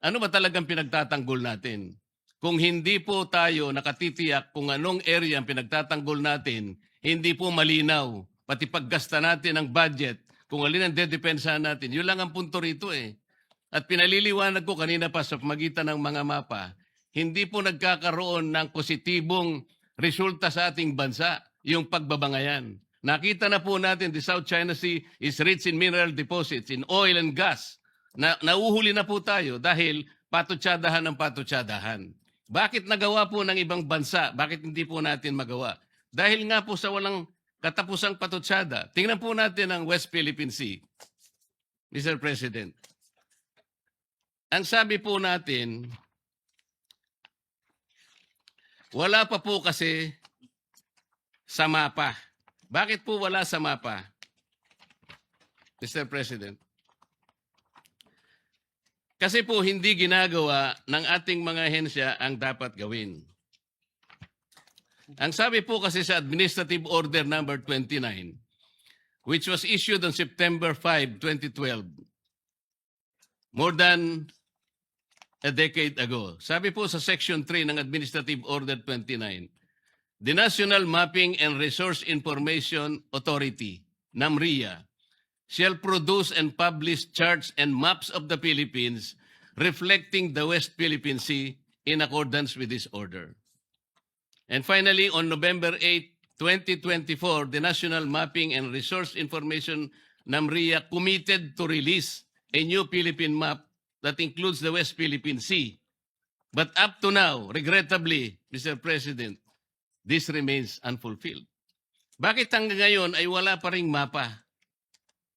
ano ba talagang pinagtatanggol natin? Kung hindi po tayo nakatitiyak kung anong area ang pinagtatanggol natin, hindi po malinaw, pati paggasta natin ng budget, kung alin ang dedepensahan natin. Yun lang ang punto rito eh. At pinaliliwanag ko kanina pa sa magitan ng mga mapa, hindi po nagkakaroon ng positibong resulta sa ating bansa, yung pagbabangayan. Nakita na po natin, the South China Sea is rich in mineral deposits, in oil and gas. Nauhuli na po tayo dahil patutsadahan ng patutsadahan. Bakit nagawa po ng ibang bansa? Bakit hindi po natin magawa? Dahil nga po sa walang katapusang patutsada. Tingnan po natin ang West Philippine Sea, Mr. President. Ang sabi po natin, wala pa po kasi sa mapa. Bakit po wala sa mapa, Mr. President? Kasi po hindi ginagawa ng ating mga ahensya ang dapat gawin. Ang sabi po kasi sa Administrative Order number 29, which was issued on September 5, 2012, more than a decade ago. Sabi po sa Section 3 ng Administrative Order 29, the National Mapping and Resource Information Authority, NAMRIA, shall produce and publish charts and maps of the Philippines reflecting the West Philippine Sea in accordance with this order. And finally, on November 8, 2024, the National Mapping and Resource Information NAMRIA committed to release a new Philippine map that includes the West Philippine Sea. But up to now, regrettably, Mr. President, this remains unfulfilled. Bakit hanggang ngayon ay wala pa ring mapa?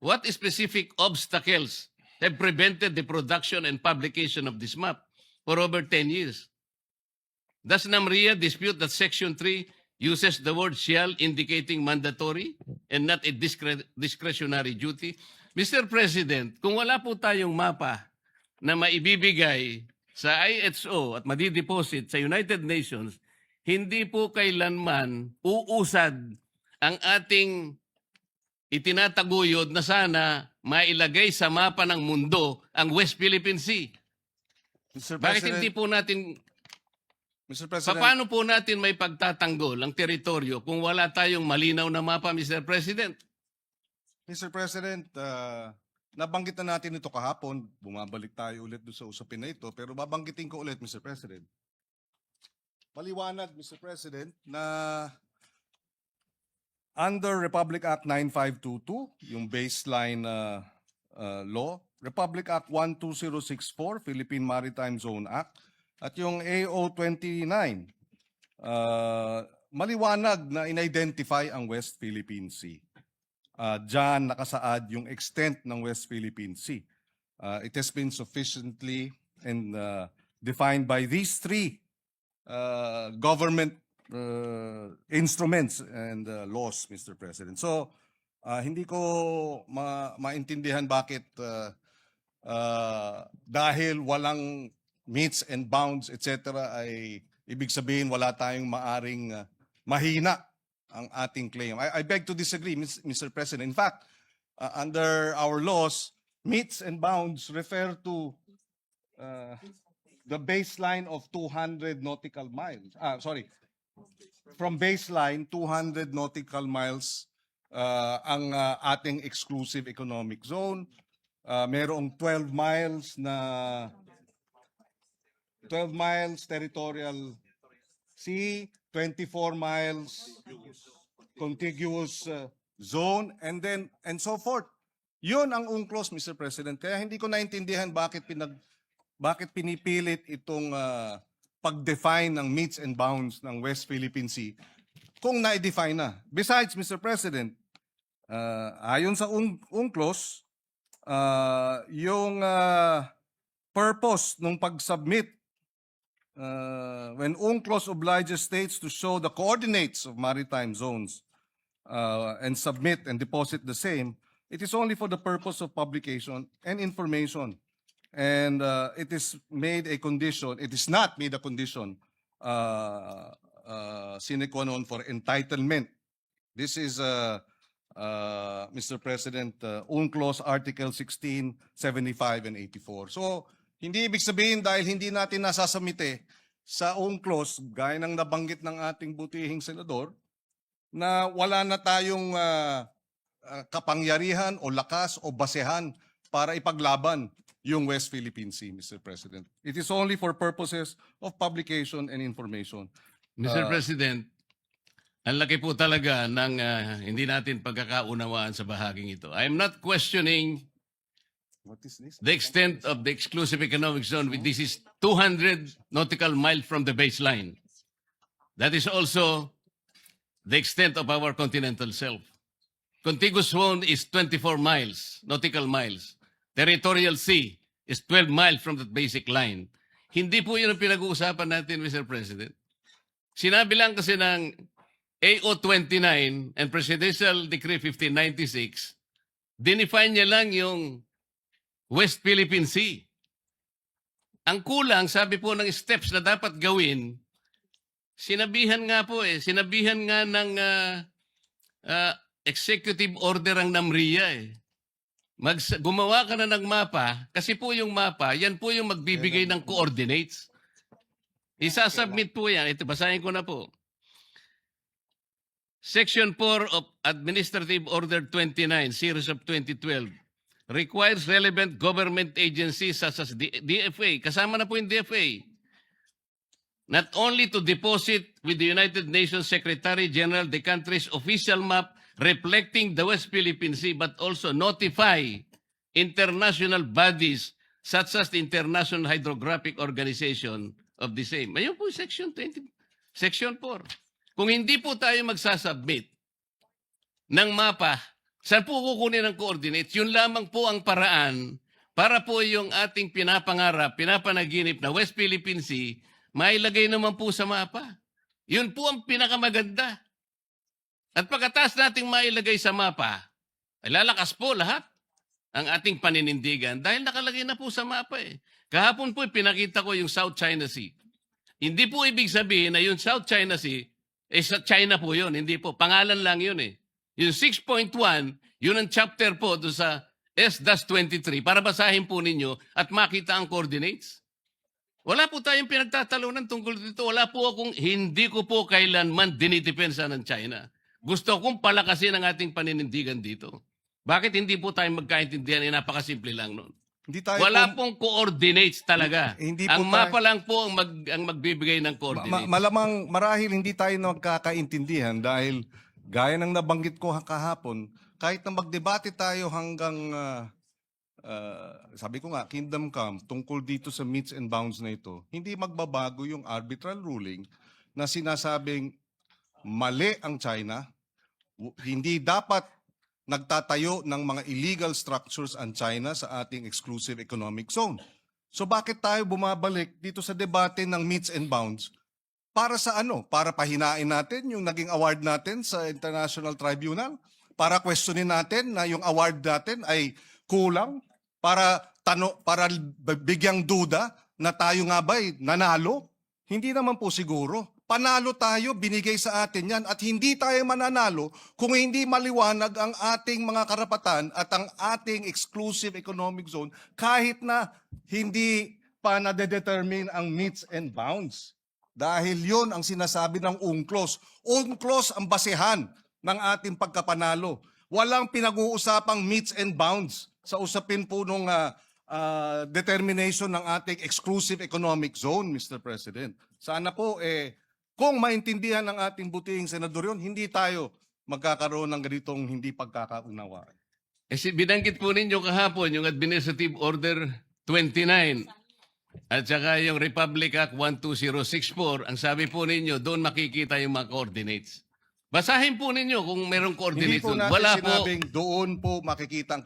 What specific obstacles have prevented the production and publication of this map for over 10 years? Does NAMRIA dispute that Section 3 uses the word shall indicating mandatory and not a discretionary duty? Mr. President, kung wala po tayong mapa na maibibigay sa IHO at madideposit sa United Nations, hindi po kailanman uusad ang ating itinataguyod na sana mailagay sa mapa ng mundo ang West Philippine Sea. Mr. Bakit President, hindi po natin, Mr. President, paano po natin may pagtatanggol ang teritoryo kung wala tayong malinaw na mapa, Mr. President? Mr. President, nabanggit na natin ito kahapon. Bumabalik tayo ulit doon sa usapin na ito. Pero babanggitin ko ulit, Mr. President. Maliwanag, Mr. President, na under Republic Act 9522, yung baseline law, Republic Act 12064, Philippine Maritime Zone Act, at yung AO 29, maliwanag na in-identify ang West Philippine Sea. Diyan nakasaad yung extent ng West Philippine Sea. It has been sufficiently and defined by these three government instruments and laws, Mr. President. So, hindi ko maintindihan bakit dahil walang meets and bounds, etc. ay ibig sabihin wala tayong maaring mahina ang ating claim. I beg to disagree, Mr. President. In fact, under our laws, meets and bounds refer to the baseline of 200 nautical miles. From baseline, 200 nautical miles ang ating exclusive economic zone. Merong 12 miles territorial sea, 24 miles contiguous zone, and so forth. Yun ang UNCLOS, Mr. President. Kaya hindi ko naintindihan bakit pinipilit itong pag-define ng meets and bounds ng West Philippine Sea kung na-define na. Besides, Mr. President, ayon sa UNCLOS, yung purpose ng pag-submit when UNCLOS obliges states to show the coordinates of maritime zones and submit and deposit the same, it is only for the purpose of publication and information. And it is made a condition, it is not made a condition sine qua non for entitlement. This is, Mr. President, UNCLOS Article 16, 75, and 84. So, hindi ibig sabihin dahil hindi natin nasasamite sa UNCLOS, gaya ng nabanggit ng ating butihing senador, na wala na tayong kapangyarihan o lakas o basehan para ipaglaban yung West Philippine Sea, Mr. President. It is only for purposes of publication and information. Mr. President, ang laki po talaga ng hindi natin pagkakaunawaan sa bahaging ito. I am not questioning What is this? the extent of the exclusive economic zone. This is 200 nautical miles from the baseline. That is also the extent of our continental shelf. Contiguous zone is 24 miles, nautical miles. Territorial sea is 12 miles from that basic line. Hindi po yun ang pinag-uusapan natin, Mr. President. Sinabi lang kasi ng AO 29 and Presidential Decree 1596, dinefine niya lang yung West Philippine Sea. Ang kulang, sabi po ng steps na dapat gawin, sinabihan nga ng executive order ang NAMRIA . Gumawa ka na ng mapa, kasi po yung mapa, yan po yung magbibigay ng coordinates. Isasubmit po yan. Ito, basahin ko na po. Section 4 of Administrative Order 29, Series of 2012, requires relevant government agencies such as DFA, kasama na po yung DFA, not only to deposit with the United Nations Secretary General the country's official map reflecting the West Philippine Sea but also notify international bodies such as the International Hydrographic Organization of the same. Ayun po Section 20, Section 4. Kung hindi po tayo magsasubmit ng mapa, saan po kukunin ang coordinates? Yun lamang po ang paraan para po yung ating pinapangarap, pinapanaginip na West Philippine Sea, mailagay naman po sa mapa. Yun po ang pinakamaganda. At pagkatapos nating mailagay sa mapa, ay lalakas po lahat ang ating paninindigan dahil nakalagay na po sa mapa eh. Kahapon po pinakita ko yung South China Sea. Hindi po ibig sabihin na yung South China Sea, sa China po yun. Hindi po. Pangalan lang yun eh. Yung 6.1, yun ang chapter po doon sa S-23 para basahin po ninyo at makita ang coordinates. Wala po tayong pinagtatalunan tungkol dito. Hindi ko po kailanman dinidepensa ng China. Gusto kong palakasin ang ating paninindigan dito. Bakit hindi po tayo magkaintindihan? Napakasimple lang nun. Hindi tayo Wala pong coordinates talaga. Hindi po ang mapa lang po ang magbibigay ng coordinates. Malamang marahil hindi tayo nagkakaintindihan dahil gaya ng nabanggit ko kahapon, kahit na magdebate tayo hanggang sabi ko nga, Kingdom Come, tungkol dito sa meets and bounds na ito, hindi magbabago yung arbitral ruling na sinasabing mali ang China, hindi dapat nagtatayo ng mga illegal structures ang China sa ating exclusive economic zone. So bakit tayo bumabalik dito sa debate ng meets and bounds? Para sa ano? Para pahinain natin yung naging award natin sa International Tribunal? Para questionin natin na yung award natin ay kulang? Para bigyang duda na tayo nga ba'y nanalo? Hindi naman po siguro. Panalo tayo, binigay sa atin yan at hindi tayo mananalo kung hindi maliwanag ang ating mga karapatan at ang ating exclusive economic zone kahit na hindi pa nade-determine ang meets and bounds. Dahil yon ang sinasabi ng UNCLOS. UNCLOS ang basehan ng ating pagkapanalo. Walang pinag-uusapang meets and bounds sa usapin po nung determination ng ating exclusive economic zone, Mr. President. Sana po kung maintindihan ng ating butihing senador yun, hindi tayo magkakaroon ng ganitong hindi pagkakaunawaan. Binanggit po ninyo kahapon yung Administrative Order 29 at saka yung Republic Act 12064. Ang sabi po ninyo, doon makikita yung mga coordinates. Basahin po ninyo kung merong Hindi coordinates po doon. natin Wala po. sinabing doon po makikita ang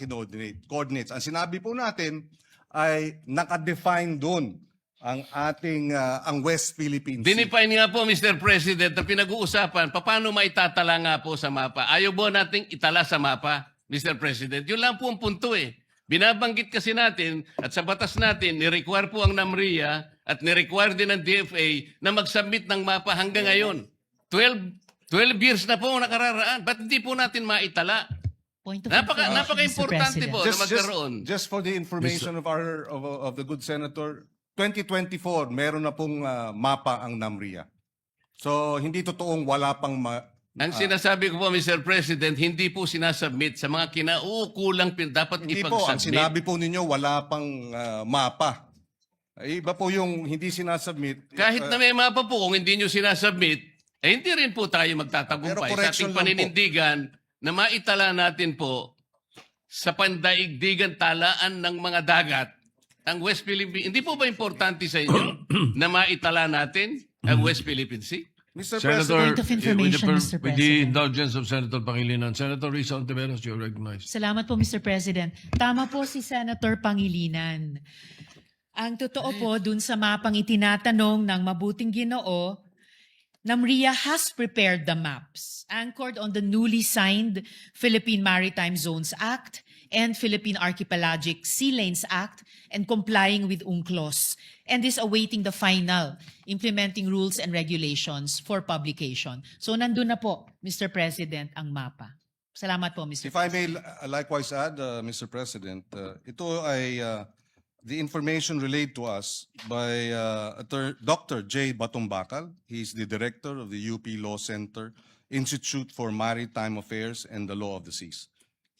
coordinates. Ang sinabi po natin ay nakadefine doon ang ating ang West Philippine Sea. Dinefine nga po, Mr. President, na pinag-uusapan, paano maitatala nga po sa mapa? Ayaw po nating itala sa mapa, Mr. President. Yun lang po ang punto eh. Binabanggit kasi natin at sa batas natin, ni-require po ang NAMRIA at ni-require din ng DFA na mag-submit ng mapa hanggang ngayon. 12 years na po ang nakararaan. Ba't hindi po natin maitala? Point of information, Napaka-importante Mr. po President. na magkaroon. Just for the information of the good senator, 2024 meron na pong mapa ang NAMRIA. So hindi totoong wala pang Ang sinasabi ko po, Mr. President, hindi po sinasubmit sa mga kinaukulang dapat hindi po ang ipag-submit. sinabi po ninyo wala pang mapa. Iba po yung hindi sinasubmit. Kahit na may mapa po, kung hindi nyo sinasubmit, hindi rin po tayo Pero magtatagumpay sa correction ating lang po. paninindigan na maitala natin po sa pandaigdigan talaan ng mga dagat ang West Philippine. Hindi po ba importante sa inyo na maitala natin ang West Philippine Sea? Mr. Senator, Point of information, Mr. with the President. indulgence of Senator Pangilinan, Senator Risa Ontiveros, you're recognized. Salamat po, Mr. President. Tama po si Senator Pangilinan. Ang totoo po, dun sa mapang itinatanong ng mabuting Ginoo, NAMRIA has prepared the maps anchored on the newly signed Philippine Maritime Zones Act and Philippine Archipelagic Sea Lanes Act and complying with UNCLOS and is awaiting the final implementing rules and regulations for publication. So nandun na po, Mr. President, ang mapa. Salamat po, Mr. If I may likewise add, Mr. President, ito ay the information relayed to us by Dr. J. Batumbakal. He's the director of the UP Law Center, Institute for Maritime Affairs and the Law of the Seas.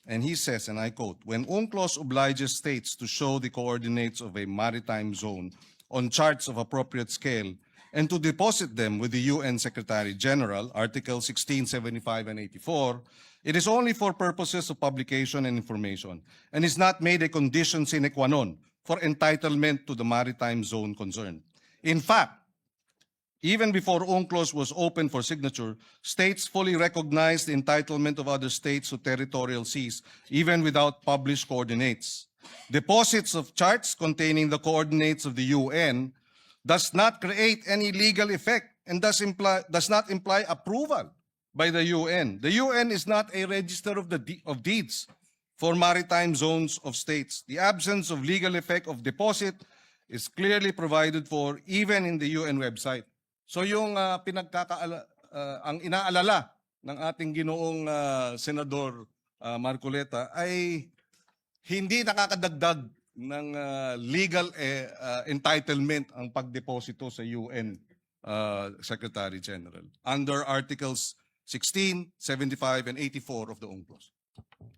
And he says, and I quote, when UNCLOS obliges states to show the coordinates of a maritime zone on charts of appropriate scale and to deposit them with the UN Secretary General, Article 16, 75, and 84, It is only for purposes of publication and information and is not made a condition sine qua non for entitlement to the maritime zone concerned. In fact, even before UNCLOS was open for signature, states fully recognized the entitlement of other states to territorial seas, even without published coordinates. Deposits of charts containing the coordinates of the UN does not create any legal effect and does not imply approval by the UN. The UN is not a register of deeds for maritime zones of states. The absence of legal effect of deposit is clearly provided for even in the UN website. So yung ang inaalala ng ating ginoong Senador Marcoleta ay hindi nakakadagdag ng legal entitlement ang pagdeposito sa UN Secretary General under Articles 16, 75, and 84 of the UNCLOS.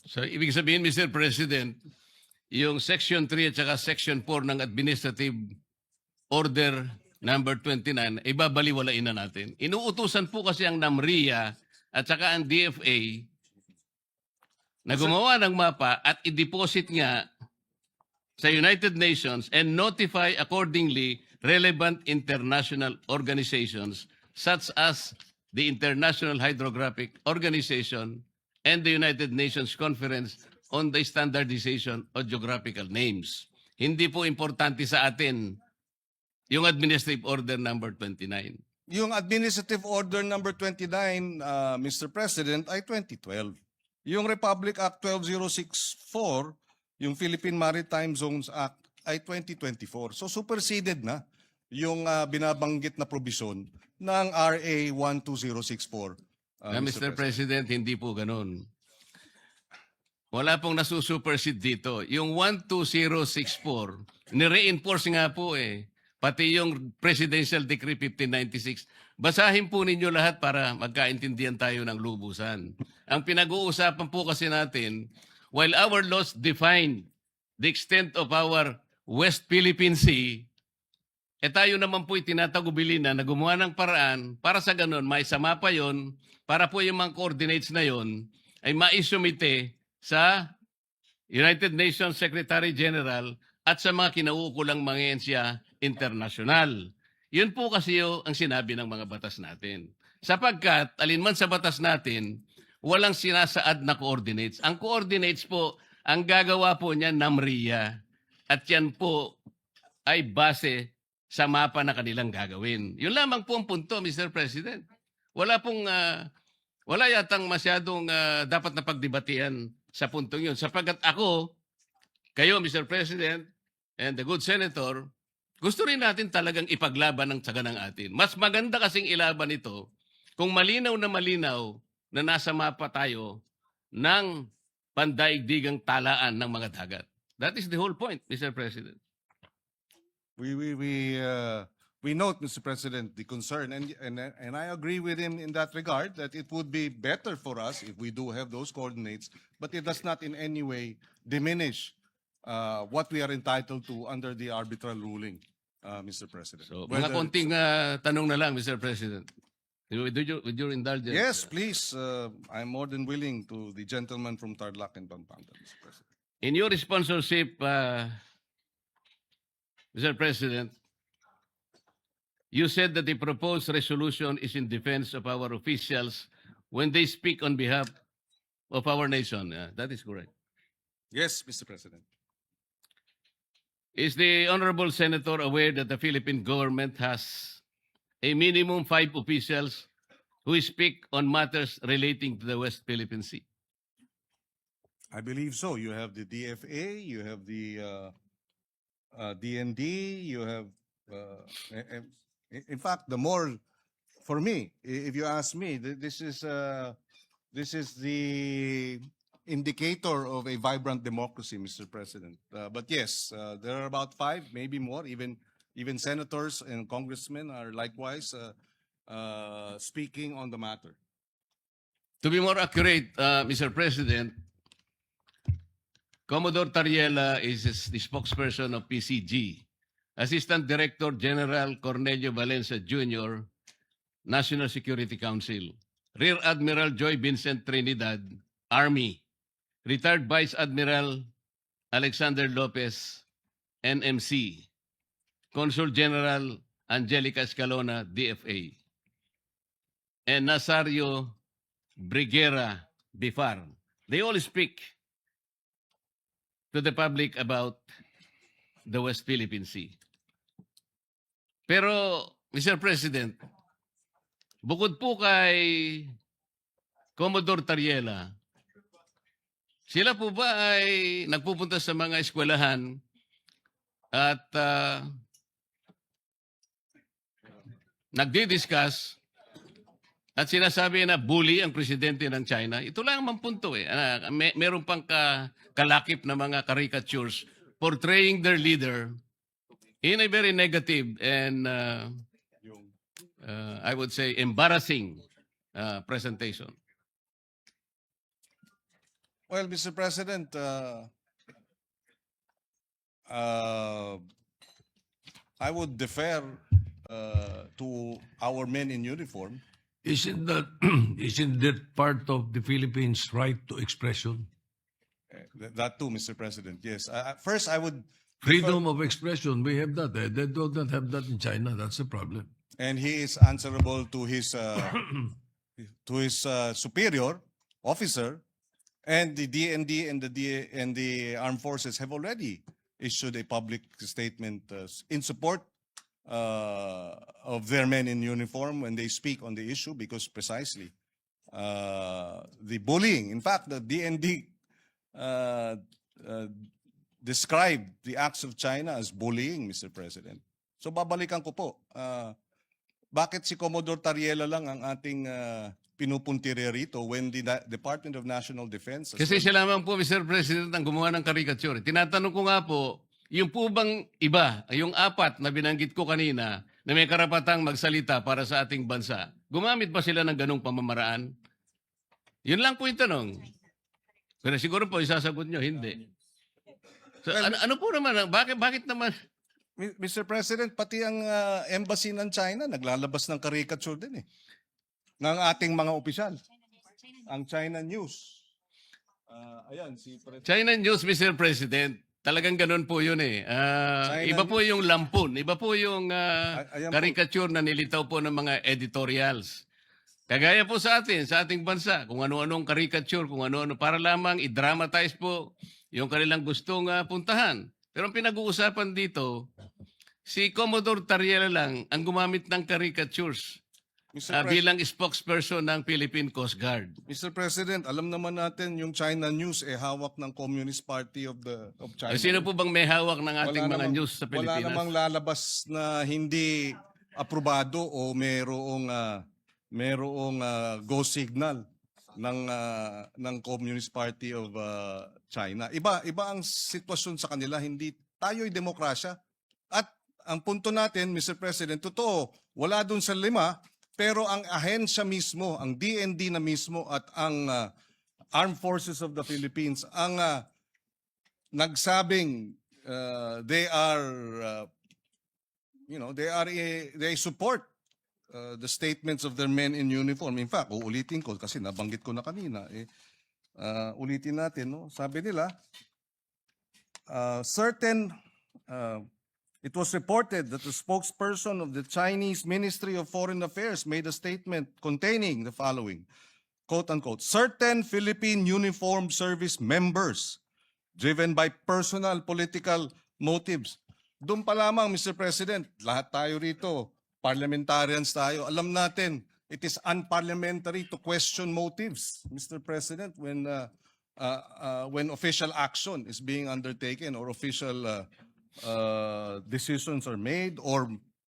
So, ibig sabihin, Mr. President, yung Section 3 at saka Section 4 ng Administrative Order number 29, ibabaliwalain na natin. Inuutusan po kasi ang NAMRIA at saka ang DFA na gumawa ng mapa at i-deposit nga sa United Nations and notify accordingly relevant international organizations such as the International Hydrographic Organization and the United Nations Conference on the Standardization of Geographical Names. Hindi po importante sa atin yung Administrative Order number 29. Yung Administrative Order number 29, Mr. President, ay 2012. Yung Republic Act 12064, yung Philippine Maritime Zones Act, ay 2024. So superseded na yung binabanggit na provision ng RA 12064. Mr. President, hindi po ganun. Wala pong nasusupersede dito. Yung 12064, nire-enforce nga po eh. Pati yung Presidential Decree 1596. Basahin po ninyo lahat para magkaintindihan tayo ng lubusan. Ang pinag-uusapan po kasi natin, while our laws define the extent of our West Philippine Sea, tayo naman po itinatagubilin na gumawa ng paraan para sa ganun, maisama pa yon para po yung mga coordinates na yon ay maisumite sa United Nations Secretary General at sa mga kinauukulang mga ehensya internasyonal. Yun po kasi ang sinabi ng mga batas natin. Sapagkat, alinman sa batas natin, walang sinasaad na coordinates. Ang coordinates po, ang gagawa po niya NAMRIA. At yan po ay base sa mapa na kanilang gagawin. Yun lamang po ang punto, Mr. President. Wala yatang masyadong dapat na pagdebatihan sa puntong yun. Sapagkat ako, kayo, Mr. President, and the good Senator, gusto rin natin talagang ipaglaban ng tsaga ng atin. Mas maganda kasing ilaban ito kung malinaw na nasa mapa tayo ng pandaigdigang talaan ng mga dagat. That is the whole point, Mr. President. We note, Mr. President, the concern, and I agree with him in that regard, that it would be better for us if we do have those coordinates, but it does not in any way diminish what we are entitled to under the arbitral ruling, Mr. President. So, Whether mga konting tanong na lang, Mr. President. With your indulgence. Yes, please. I'm more than willing to the gentleman from Tarlac and Pampanga, Mr. President. In your sponsorship, Mr. President, you said that the proposed resolution is in defense of our officials when they speak on behalf of our nation. That is correct. Yes, Mr. President. Is the Honorable Senator aware that the Philippine government has a minimum 5 officials who speak on matters relating to the West Philippine Sea? I believe so. You have the DFA, you have the DND, you have, in fact, the more, for me, if you ask me, this is the indicator of a vibrant democracy, Mr. President. But yes, there are about 5, maybe more, even senators and congressmen are likewise speaking on the matter. To be more accurate, Mr. President, Commodore Tariela is the spokesperson of PCG. Assistant Director General Cornelio Valencia Jr., National Security Council. Rear Admiral Joy Vincent Trinidad, Army, retired Vice Admiral Alexander Lopez, NMC, Consul General Angelica Escalona, DFA, and Nazario Briguera Bifar. They all speak to the public about the West Philippine Sea. Pero, Mr. President, bukod po kay Commodore Tariela, sila po ba ay nagpupunta sa mga eskwelahan at nagdi-discuss at sinasabi na bully ang presidente ng China? Ito lang ang punto eh. Meron pang kalakip na mga caricatures portraying their leader in a very negative and I would say embarrassing presentation. Well, Mr. President, I would defer to our men in uniform. Isn't that isn't that part of the Philippines' right to expression? That too, Mr. President. Yes. First, I would Freedom of expression, we have that. They do not have that in China. That's the problem. and he is answerable to his superior officer, and the DND and the armed forces have already issued a public statement in support of their men in uniform when they speak on the issue, because precisely the bullying. In fact, the DND described the acts of China as bullying, Mr. President. So babalikan ko po, bakit si Commodore Tariela lang ang ating pinupuntiri rito when the Department of National Defense... Kasi siya lamang po, Mr. President, ang gumawa ng caricature. Tinatanong ko nga po, yung po bang iba, yung apat na binanggit ko kanina, na may karapatang magsalita para sa ating bansa, gumamit ba sila ng ganong pamamaraan? Yun lang po yung tanong. Pero siguro po, isasagot nyo, hindi. So, ano po naman, bakit naman... Mr. President, pati ang embassy ng China naglalabas ng caricature din ng ating mga opisyal. Ang China News. Ayan, si China News, Mr. President, talagang ganun po yun eh. Iba po yung lampun, iba po yung ayan po. caricature na nilitaw po ng mga editorials. Kagaya po sa ating bansa, kung ano-anong caricature, kung ano-ano, para lamang i-dramatize po yung kanilang gustong puntahan. Pero ang pinag-uusapan dito, si Commodore Tariela lang ang gumamit ng caricatures bilang spokesperson ng Philippine Coast Guard. Mr. President, alam naman natin yung China News hawak ng Communist Party of China. Sino po bang may hawak ng ating mga news sa Pilipinas? Wala namang lalabas na hindi aprobado o merong go signal ng Communist Party of China. Iba ang sitwasyon sa kanila, hindi tayo'y demokrasya. At ang punto natin, Mr. President, totoo, wala dun sa 5, pero ang ahensya mismo, ang DND na mismo at ang Armed Forces of the Philippines ang nagsabing they support the statements of their men in uniform. In fact, uulitin ko kasi nabanggit ko na kanina. Ulitin natin, no? Sabi nila, it was reported that the spokesperson of the Chinese Ministry of Foreign Affairs made a statement containing the following, quote unquote, certain Philippine Uniformed Service members driven by personal political motives. Doon pa lamang, Mr. President, lahat tayo rito, parliamentarians tayo, alam natin, it is unparliamentary to question motives, Mr. President, when official action is being undertaken or official decisions are made or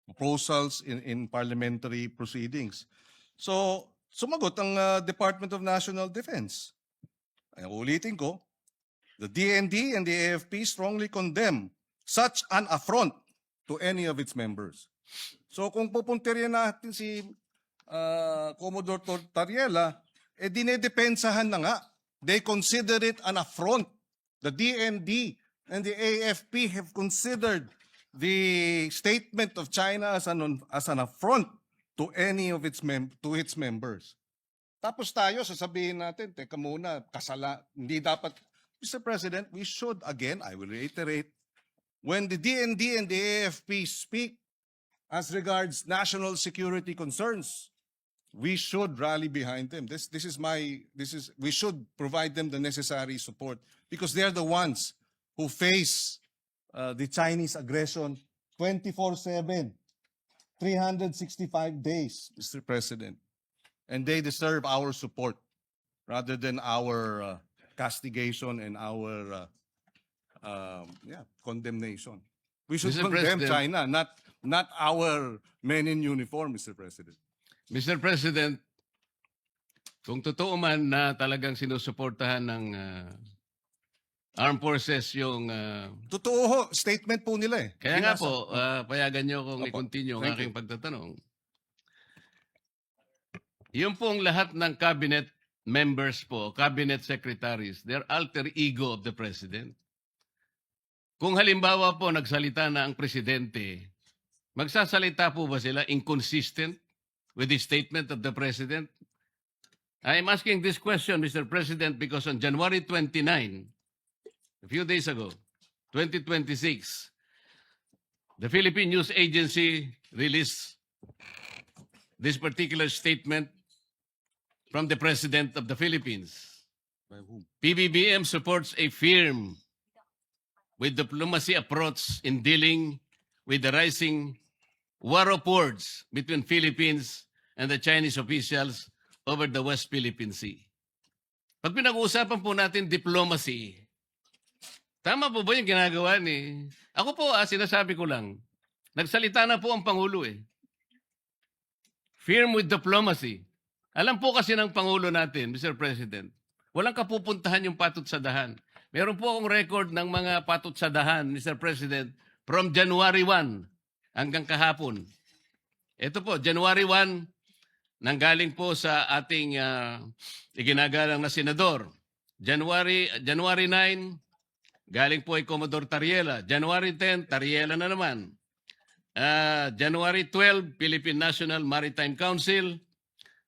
proposals in parliamentary proceedings. So, sumagot ang Department of National Defense. Ay, ulitin ko, the DND and the AFP strongly condemn such an affront to any of its members. So kung pupuntiryan natin si Commodore Tariela, dinedepensahan na nga. They consider it an affront. The DND and the AFP have considered the statement of China as an affront to any of its members. Tapos tayo, sasabihin natin, teka muna, hindi dapat. Mr. President, we should, again, I will reiterate, when the DND and the AFP speak as regards national security concerns, we should rally behind them. We should provide them the necessary support because they're the ones who face the Chinese aggression 24/7, 365 days, Mr. President. And they deserve our support rather than our castigation and our condemnation. We should Mr. condemn President. China, not our men in uniform, Mr. President. Mr. President, kung totoo man na talagang sinusuportahan ng armed forces yung... Totoo ho, statement po nila eh. kaya nga Binasa. po, payagan niyo kung Opo. i-continue ang Thank aking pagtatanong. Yung pong lahat ng cabinet members po, cabinet secretaries, they're alter ego of the president. Kung halimbawa po nagsalita na ang presidente, magsasalita po ba sila inconsistent with the statement of the president? I'm asking this question, Mr. President, because on January 29, a few days ago, 2026, the Philippine News Agency released this particular statement from the President of the Philippines. By whom? PBBM supports a firm with diplomacy approach in dealing with the rising war of words between Philippines and the Chinese officials over the West Philippine Sea. Pag pinag-uusapan po natin diplomacy, tama po ba yung ginagawa ni... Ako po, sinasabi ko lang, nagsalita na po ang Pangulo eh. Firm with diplomacy. Alam po kasi ng Pangulo natin, Mr. President, walang kapupuntahan yung patut sa dahan. Meron po akong record ng mga patut sa dahan, Mr. President, from January 1 hanggang kahapon. Ito po, January 1, nanggaling po sa ating iginagalang na senador. January 9, galing po ay Commodore Tariela. January 10, Tariela na naman. January 12, Philippine National Maritime Council.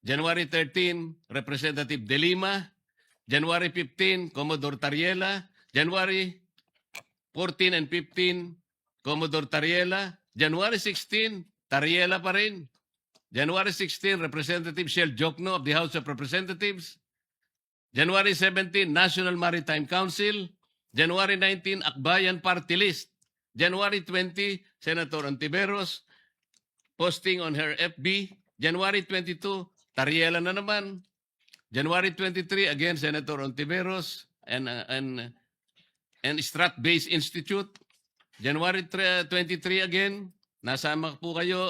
January 13, Representative De Lima. January 15, Commodore Tariela. January 14 and 15, Commodore Tariela. January 16, Tariela pa rin. January 16, Representative Shell Jokno of the House of Representatives. January 17, National Maritime Council. January 19, Akbayan Party List. January 20, Senator Ontiveros posting on her FB. January 22, Tariela na naman. January 23, again, Senator Ontiveros and Strat-Based Institute. January 23 again, nasama po kayo,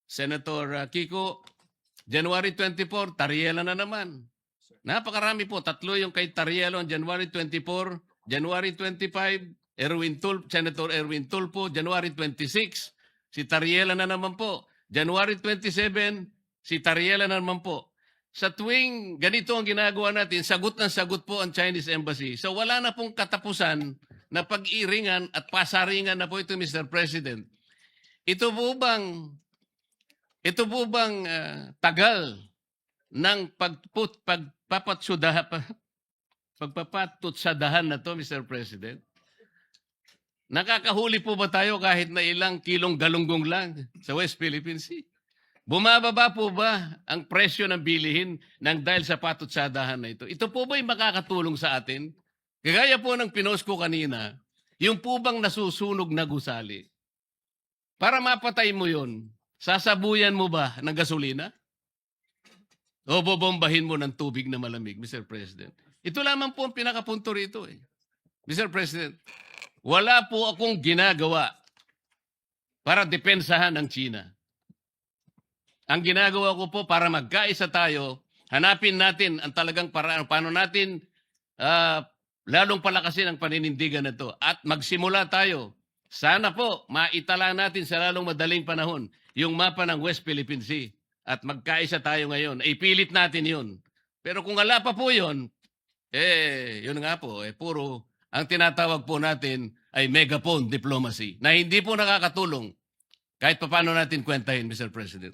Senator Kiko. January 24, Tariela na naman. Napakarami po, tatlo yung kay Tariela on January 24. January 25, Senator Erwin Tulfo. January 26, si Tariela na naman po. January 27, si Tariela na naman po. Sa tuwing ganito ang ginagawa natin, sagot ng sagot po ang Chinese Embassy. So wala na pong katapusan na pag-iringan at pasaringan na po ito, Mr. President. Ito po bang tagal ng pagpapatutsadahan na to, Mr. President? Nakakahuli po ba tayo kahit na ilang kilong galunggong lang sa West Philippine Sea? Bumababa po ba ang presyo ng bilihin ng dahil sa patutsadahan na ito? Ito po ba'y makakatulong sa atin? Kagaya po ng pinost ko kanina, yung po bang nasusunog na gusali? Para mapatay mo yon, sasabuyan mo ba ng gasolina? O bobombahin mo ng tubig na malamig, Mr. President? Ito lamang po ang pinakapunto rito eh. Mr. President, wala po akong ginagawa para depensahan ang China. Ang ginagawa ko po para magkaisa tayo, hanapin natin ang talagang paraan, paano natin lalong palakasin ang paninindigan na ito. At magsimula tayo. Sana po, maitala natin sa lalong madaling panahon yung mapa ng West Philippine Sea. At magkaisa tayo ngayon. Ipilit natin yun. Pero kung wala pa po yun, yun nga po, puro ang tinatawag po natin ay megaphone diplomacy na hindi po nakakatulong kahit paano natin kwentahin, Mr. President.